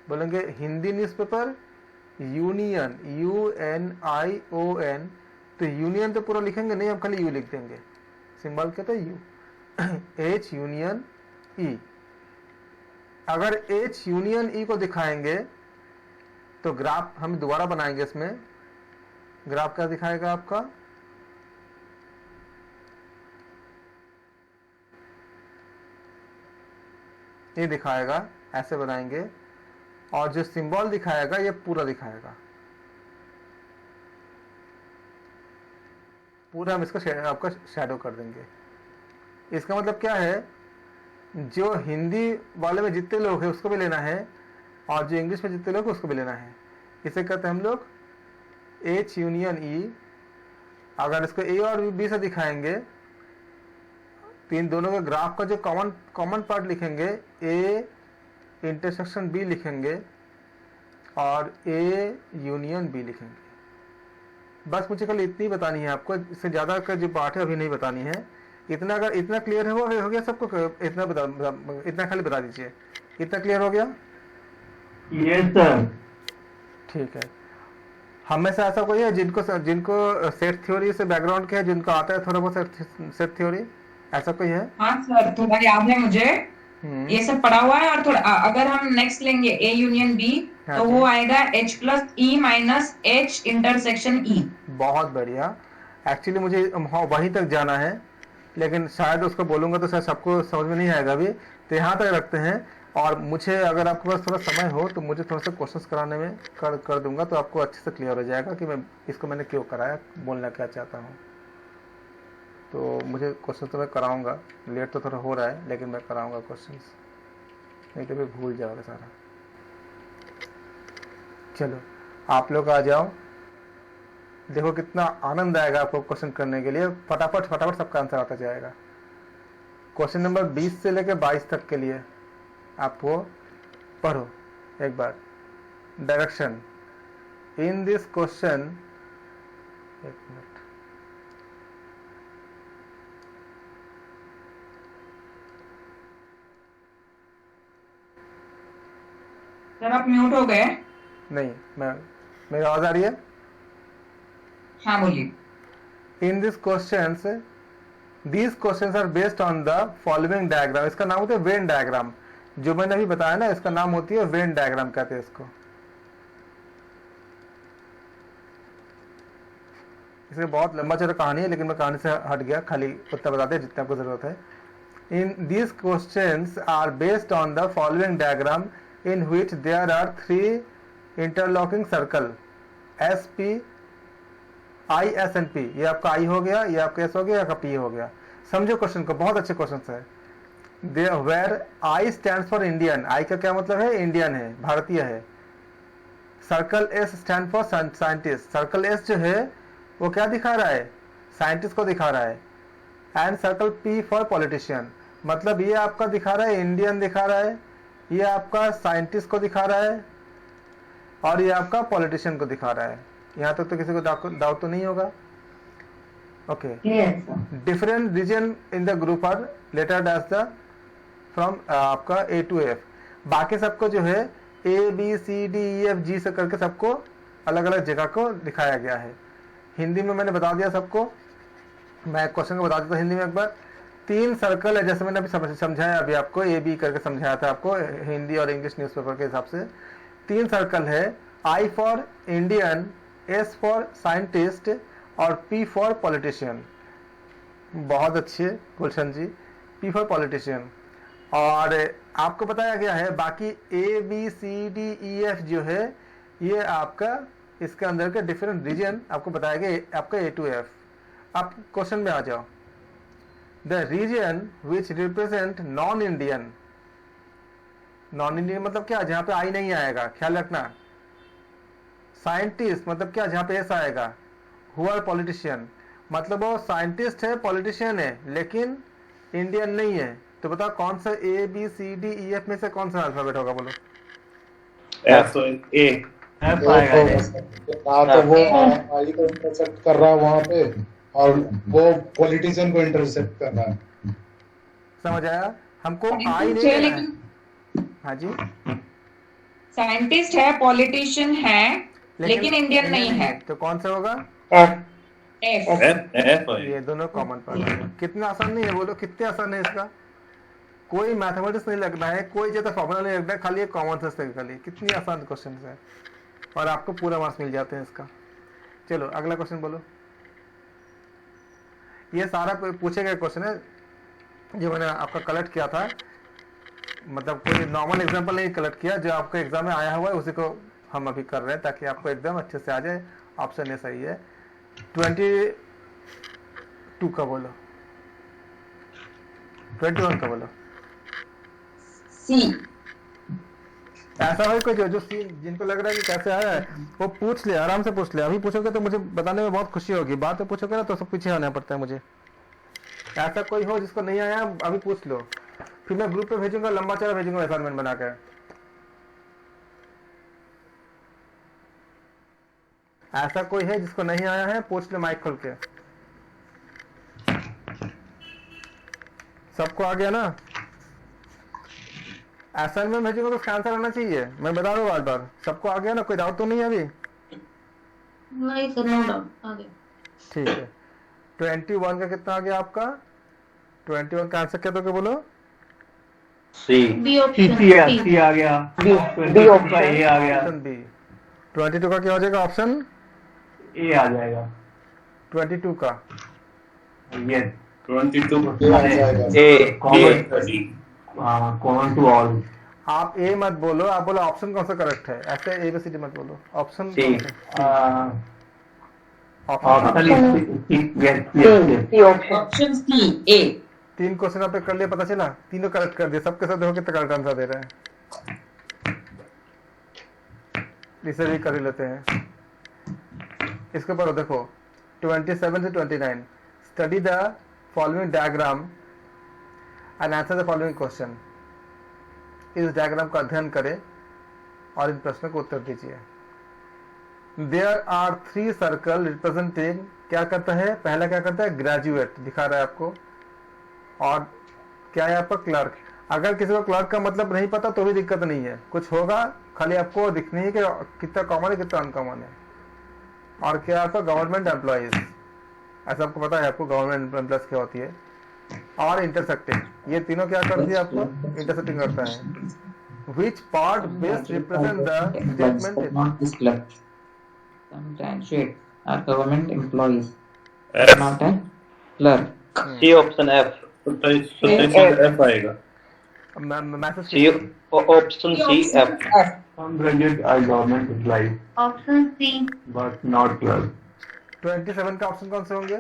बोलेंगे हिंदी न्यूज़पेपर यूनियन, UNION। तो यूनियन तो पूरा लिखेंगे नहीं, हम खाली यू लिख देंगे, सिंबल कहते हैं यू। एच यूनियन ई। अगर एच यूनियन ई को दिखाएंगे तो ग्राफ हम दोबारा बनाएंगे। इसमें ग्राफ क्या दिखाएगा आपका? ये दिखाएगा, ऐसे बनाएंगे, और जो सिंबल दिखाएगा ये पूरा दिखाएगा, पूरा हम इसको आपका शैडो कर देंगे। इसका मतलब क्या है? जो हिंदी वाले में जितने लोग हैं उसको भी लेना है, और जो इंग्लिश में जितने लोग हैं उसको भी लेना है। इसे कहते हैं हम लोग एच यूनियन ई। अगर इसको ए और बी से दिखाएंगे तो इन दोनों के ग्राफ का जो कॉमन पार्ट लिखेंगे, ए इंटरसेक्शन बी लिखेंगे और ए यूनियन बी लिखेंगे। बस मुझे कल इतनी बतानी है आपको, इससे ज़्यादा का जो पार्ट है अभी नहीं बतानी है। इतना अगर इतना क्लियर हो गया सबको, इतना खाली बता दीजिए। इतना क्लियर हो गया? Yes sir. ठीक है। हम में से ऐसा कोई है जिनको सेट थ्योरी से बैकग्राउंड के है, जिनको आता है थोड़ा बहुत सेट थ्योरी? ऐसा कोई है? हाँ सर, थोड़ा याद है मुझे, ये सब पढ़ा हुआ है। और थोड़ा अगर हम नेक्स्ट लेंगे ए यूनियन बी तो वो आएगा H plus E minus H intersection E. बहुत बढ़िया। एक्चुअली मुझे वहीं तक जाना है, लेकिन शायद उसको बोलूंगा तो शायद सबको समझ में नहीं आएगा अभी, तो यहाँ तक रखते हैं। और मुझे अगर आपके पास थोड़ा समय हो तो मुझे थोड़ा सा क्वेश्चंस कराने में कर दूंगा, तो आपको अच्छे से क्लियर हो जाएगा कि मैंने क्यों कराया, बोलना क्या चाहता हूँ। तो मुझे क्वेश्चन तो मैं कराऊंगा, लेट तो थोड़ा हो रहा है लेकिन मैं कराऊंगा क्वेश्चंस, नहीं तो फिर भूल जाओगे सारा। चलो आप लोग आ जाओ, देखो कितना आनंद आएगा आपको क्वेश्चन करने के लिए। फटाफट सबका आंसर आता जाएगा। क्वेश्चन नंबर 20 से लेकर 22 तक के लिए आपको पढ़ो एक बार। डायरेक्शन इन दिस क्वेश्चन, एक मिनट, सर आप म्यूट हो गए। नहीं, मैं मेरी आवाज आ रही है? हाँ बोलिए। In this questions, these questions are based on the following diagram। इसका नाम होता है वेन डायग्राम। जो मैंने अभी बताया ना, इसका नाम होती है वेन डायग्राम कहते हैं इसको। इसमें बहुत लंबा चौड़ा कहानी है, लेकिन मैं कहानी से हट गया, खाली उतना बताते हैं जितना आपको जरूरत है। In these questions are based on the following diagram in which there are 3 interlocking circle, S P I S N P. ये आपका आई हो गया, ये आपका एस हो गया, आपका पी हो गया। समझो क्वेश्चन को, बहुत अच्छे क्वेश्चन है। Where I stand for Indian, I का क्या मतलब है? इंडियन है, भारतीय है। Circle S stand for scientist, circle S जो है वो क्या दिखा रहा है? साइंटिस्ट को दिखा रहा है। And circle P for politician, मतलब ये आपका दिखा रहा है इंडियन दिखा रहा है, ये आपका साइंटिस्ट को दिखा रहा है, और ये आपका पॉलिटिशियन को दिखा रहा है। यहाँ तक तो किसी को डाउट तो नहीं होगा? Okay. Different region in the group are lettered as the from आपका ए टू एफ। बाकी सबको जो है A B C D E F G से करके सबको अलग अलग जगह को दिखाया गया है। हिंदी में मैंने बता दिया सबको। मैं क्वेश्चन को बता देता हूँ हिंदी में एक बार। 3 सर्कल है, जैसे मैंने अभी समझाया, अभी आपको ए बी करके समझाया था आपको हिंदी और इंग्लिश न्यूज़पेपर के हिसाब से। 3 सर्कल है, I for Indian, S for scientist और पी फॉर पॉलिटिशियन। बहुत अच्छे Gulshan ji, P for politician. और आपको बताया गया है बाकी A B C D E F जो है ये आपका इसके अंदर के डिफरेंट रीजन आपको बताया गया, आपका ए टू एफ। आप क्वेश्चन में आ जाओ। The region which represent non Indian, non Indian मतलब क्या? जहां पे आई नहीं आएगा, ख्याल रखना। साइंटिस्ट मतलब क्या? जहां पे एस आएगा। हु आर पॉलिटिशियन मतलब वो साइंटिस्ट है, पॉलिटिशियन है, लेकिन इंडियन नहीं है। तो बताओ कौन सा A B C D E F में से कौन सा अल्फाबेट होगा? बोलो। एफ ए एफ आएगा। ना तो वो आई को इंटरसेप्ट कर रहा है वहां पे, और वो पॉलिटिशियन को इंटरसेप्ट कर रहा है। समझ आया? हमको आई साइंटिस्ट नहीं है लेना है। लेकिन हाँ जी, साइंटिस्ट है, पॉलिटिशियन है, लेकिन इंडियन नहीं है। तो कौन सा होगा? एफ। ये दोनों कॉमन पार्ट है। कितना आसान नहीं है? बोलो कितने आसान है इसका। कोई मैथमेटिक्स नहीं लगना है, कोई ज्यादा फॉर्मूला नहीं लगना है, खाली एक कॉमन सेंस है खाली। कितनी आसान क्वेश्चन है, और आपको पूरा मार्क्स मिल जाते हैं इसका। चलो अगला क्वेश्चन बोलो। ये सारा पूछे गए क्वेश्चन है जो मैंने आपका कलेक्ट किया था, मतलब कोई नॉर्मल एग्जाम्पल नहीं कलेक्ट किया, जो आपके एग्जाम में आया हुआ है उसी को हम अभी कर रहे हैं, ताकि आपको एकदम अच्छे से आ जाए। ऑप्शन ये सही है। 22 का बोलो, 21 का बोलो। सी। ऐसा हो कोई जो सी जिनको लग रहा है कि कैसे आया है वो पूछ ले, आराम से पूछ ले। अभी पूछोगे तो मुझे बताने में बहुत खुशी होगी, बाद में पूछोगे ना तो सब पीछे आना पड़ता है मुझे। ऐसा कोई हो जिसको नहीं आया, अभी पूछ लो, फिर मैं ग्रुप पे भेजूंगा, लंबा चौड़ा भेजूंगा असाइनमेंट बनाकर। ऐसा कोई है जिसको नहीं आया है? पूछ ले माइक खोल के। सबको आ गया ना? असाइनमेंट भेजूंगा तो उसका आंसर आना चाहिए, मैं बता दूं बार बार। सबको आ गया ना? कोई डाउट तो नहीं है अभी? नहीं सर, नो डाउट आ गया। ठीक है। 21 का कितना आ गया आपका? 21 का आंसर क्या दोगे बोलो? सी बी ऑप्शन, सी आ गया। बी ऑप्शन ए आ गया। Option B. 22 का क्या हो जाएगा? ऑप्शन ए आ जाएगा। 22 का ये 22 आ जाएगा। ए कॉमन टू ऑल। आप ए मत बोलो, आप बोलो ऑप्शन कौन सा करेक्ट है। ऐसे ए बी सी डी मत बोलो, ऑप्शन सी ऑप्शन सी ए। 3 क्वेश्चन आपने कर लिया, पता चला? तीनों करेक्ट कर दिए, सबके साथ देखो कितना करेक्ट आंसर दे रहे हैं। इसे भी कर ही लेते हैं। इसके ऊपर देखो 27 से 29। Study the following diagram and answer the following question. इस डायग्राम का अध्ययन करें और इन प्रश्नों को उत्तर दीजिए। देयर आर 3 सर्कल रिप्रेजेंटिंग, क्या करता है? पहला क्या करता है? ग्रेजुएट दिखा रहा है आपको, और क्या है आपका? क्लर्क। अगर किसी को क्लर्क का मतलब नहीं पता तो भी दिक्कत नहीं है, कुछ होगा खाली आपको दिखनी है कि कितना कॉमन है कितना अनकॉमन है। और क्या आपका गवर्नमेंट एम्प्लॉयज, ऐसा आपको पता है आपको गवर्नमेंट एम्प्लॉयज क्या होती है। और इंटरसेक्टिंग, ये तीनों क्या करती है आपको इंटरसेक्टिंग करता है। Which part best represent the statement not this club. Some graduate are government employees, not a clerk. C option F, F आएगा। Message C option C F. Some graduate are government employees, option C. but not clerk. 27 का ऑप्शन कौन से होंगे?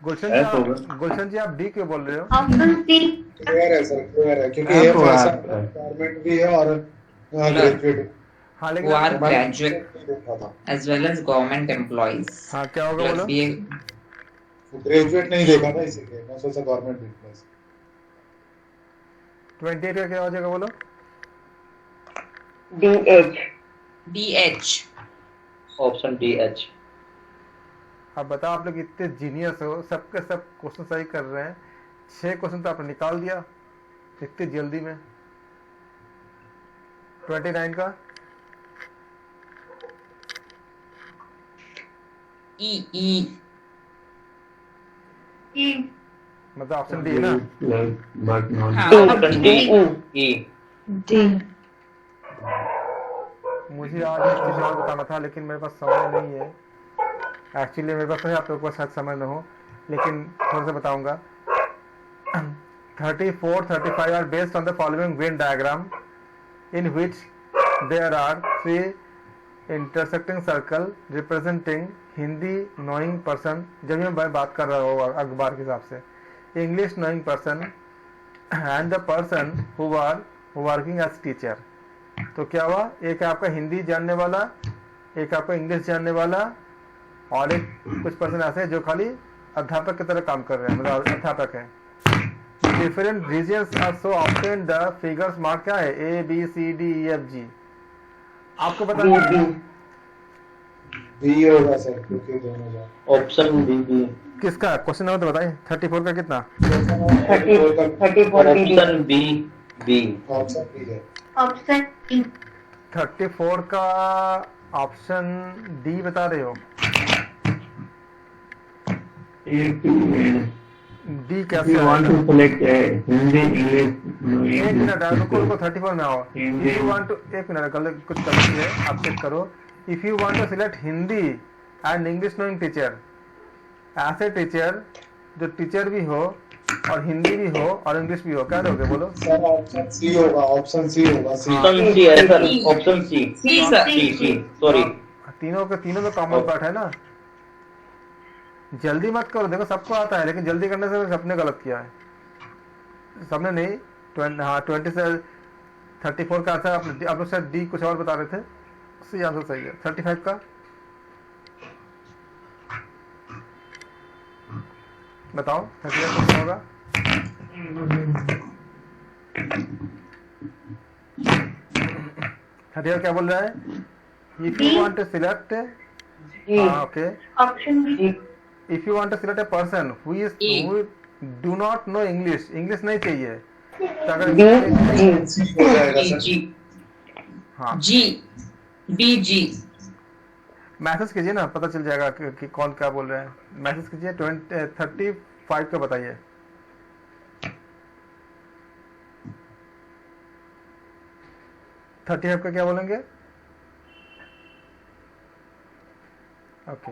गुलशन जी आप डी क्यों बोल रहे हो? Option C. क्लियर है सर, क्लियर है, क्योंकि एफ ऐसा गवर्नमेंट भी है और ग्रेजुएट। हाँ Who लेकिन are graduate as well as government employees. हाँ क्या होगा बोलो? Plus be ग्रेजुएट नहीं देखा ना इसीलिए मैं सोचा गवर्नमेंट एम्प्लॉयज। 28 का क्या हो जाएगा बोलो? DH। Option D H. अब बताओ आप लोग इतने जीनियस हो, सबके सब क्वेश्चन सही कर रहे हैं। 6 क्वेश्चन तो आपने निकाल दिया इतनी जल्दी में। 29 का E। मतलब ऑप्शन डी है ना? But not. हाँ ऑप्शन डी ई। मुझे आज एक चीज और बताना था लेकिन मेरे पास समय नहीं है। एक्चुअली मेरे पास नहीं, आप लोगों को शायद समय न हो, लेकिन थोड़ा सा बताऊंगा। 34, 35 are based on the following Venn diagram in which there are 3 intersecting circle representing Hindi knowing person। जब मैं बात कर रहा हूँ अखबार के हिसाब से, English knowing person and the person who are working as teacher। तो क्या हुआ, एक है आपका हिंदी जानने वाला, एक आपका इंग्लिश जानने वाला, और एक कुछ पर्सन ऐसे हैं जो खाली अध्यापक की तरह काम कर रहे हैं, मतलब अध्यापक है। Different regions are so obtain the figures mark क्या है? A B C D E F G। आपको पता है बी होगा सर, क्योंकि दोनों जा। Option B. किसका क्वेश्चन नंबर तो बताइए? 34 का कितना? 34 option B B. Option B है। Option D. 34 का ऑप्शन डी बता रहे हो? डी कैसे? You want to select Hindi, English, एक मिनट रुको 34 में आओ। If you want to, एक मिनट गलत कुछ गलती है, आप चेक करो। If you want to select Hindi and English knowing teacher, ऐसे टीचर जो टीचर भी हो और हिंदी भी हो और इंग्लिश भी हो, क्या दोगे बोलो? सर ऑप्शन सी होगा, ऑप्शन सी होगा। सी ऑप्शन सी है सर, ऑप्शन सी। सी सॉरी। तीनों में कॉमन पार्ट है ना। जल्दी मत करो, देखो सबको आता है लेकिन जल्दी करने से सबने गलत किया है। सबने नहीं, 20 से 34 का आंसर आप लोग शायद डी कुछ और बता रहे थे, सी आंसर सही है। 35 का बताओ, 35 का क्या होगा? हरियर क्या बोल रहा है? If you want to select, okay, option B. if you want to select a person who do not know English नहीं चाहिए, तो अगर सी हो जाएगा सर। हाँ जी। मैसेज कीजिए ना, पता चल जाएगा कि कौन क्या बोल रहे हैं। मैसेज कीजिए। 35 का बताइए। थर्टी का क्या बोलेंगे? ओके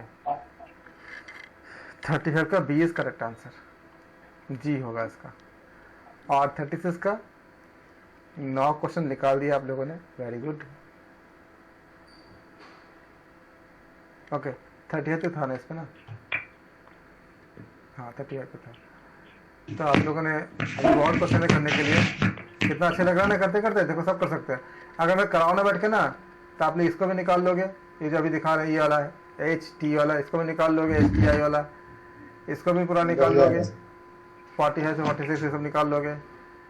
35 का बी इज करेक्ट आंसर, जी होगा इसका। और 36 का 9 क्वेश्चन निकाल दिया आप लोगों ने, वेरी गुड। ओके 38 था ना इसमें ना? हाँ 38 था। तो आप लोगों ने बहुत क्वेश्चन करने के लिए कितना अच्छा लग रहा है ना, करते करते देखो सब कर सकते हैं। अगर मैं कराओ बैठ के ना, तो आप लोग इसको भी निकाल लोगे, ये जो अभी दिखा रहे हैं ये वाला है HT वाला, इसको भी निकाल लोगे, HTI वाला इसको भी पूरा निकाल लोगे, 40 है तो 46 ये सब निकाल लोगे।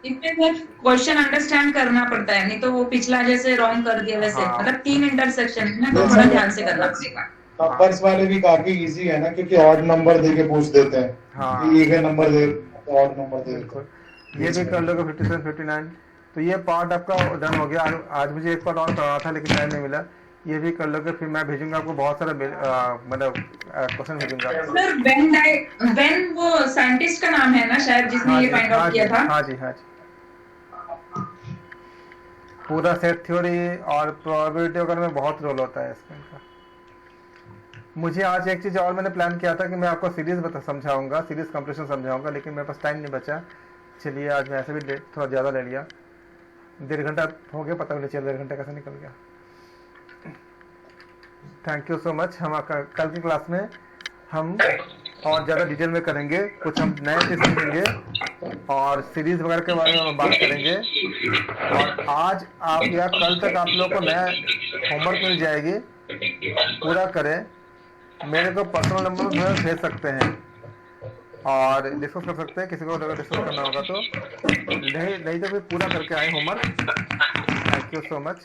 इसमें सर क्वेश्चन अंडरस्टैंड करना पड़ता है, नहीं तो वो पिछला जैसे रॉन्ग कर दिया वैसे। हाँ। मतलब 3 इंटरसेक्शन है ना, तो थोड़ा ध्यान से करना पड़ेगा। नंबर्स वाले भी काफी इजी है ना, क्योंकि ऑड नंबर दे के पूछ देते हैं। हाँ। कि एक नंबर दे तो ऑड नंबर दे देते हैं। ये भी कर लोगे 57 59। तो ये पार्ट आपका डन हो गया। आज मुझे एक पार्ट और करना था लेकिन टाइम नहीं मिला। ये भी कर लोगे, फिर मैं भेजूंगा आपको बहुत सारा मतलब क्वेश्चन भेजूंगा। सर वेन वो साइंटिस्ट का नाम है ना शायद जिसने ये फाइंड आउट किया था। हाँ जी हाँ जी। पूरा सेट थ्योरी और प्रोबेबिलिटी वगैरह में बहुत रोल होता है इसमें का। मुझे आज एक चीज़ और मैंने प्लान किया था कि मैं आपको सीरीज समझाऊंगा, सीरीज कंप्लीशन समझाऊंगा, लेकिन मेरे पास टाइम नहीं बचा। चलिए आज मैं ऐसे भी थोड़ा ज़्यादा ले लिया, 1.5 घंटा हो गया, पता भी नहीं चला 1.5 घंटा कैसे निकल गया। Thank you so much. हम कल की क्लास में हम और ज़्यादा डिटेल में करेंगे, कुछ हम नए चीज़ सीखेंगे और सीरीज वगैरह के बारे में हम बात करेंगे। और आज आप या कल तक आप लोगों को नया होमवर्क मिल जाएगी, पूरा करें। मेरे को पर्सनल नंबर पर भेज सकते हैं और डिस्कस कर सकते हैं, किसी को अगर डिस्कस करना होगा तो। नहीं तो फिर पूरा करके आए homework. Thank you so much.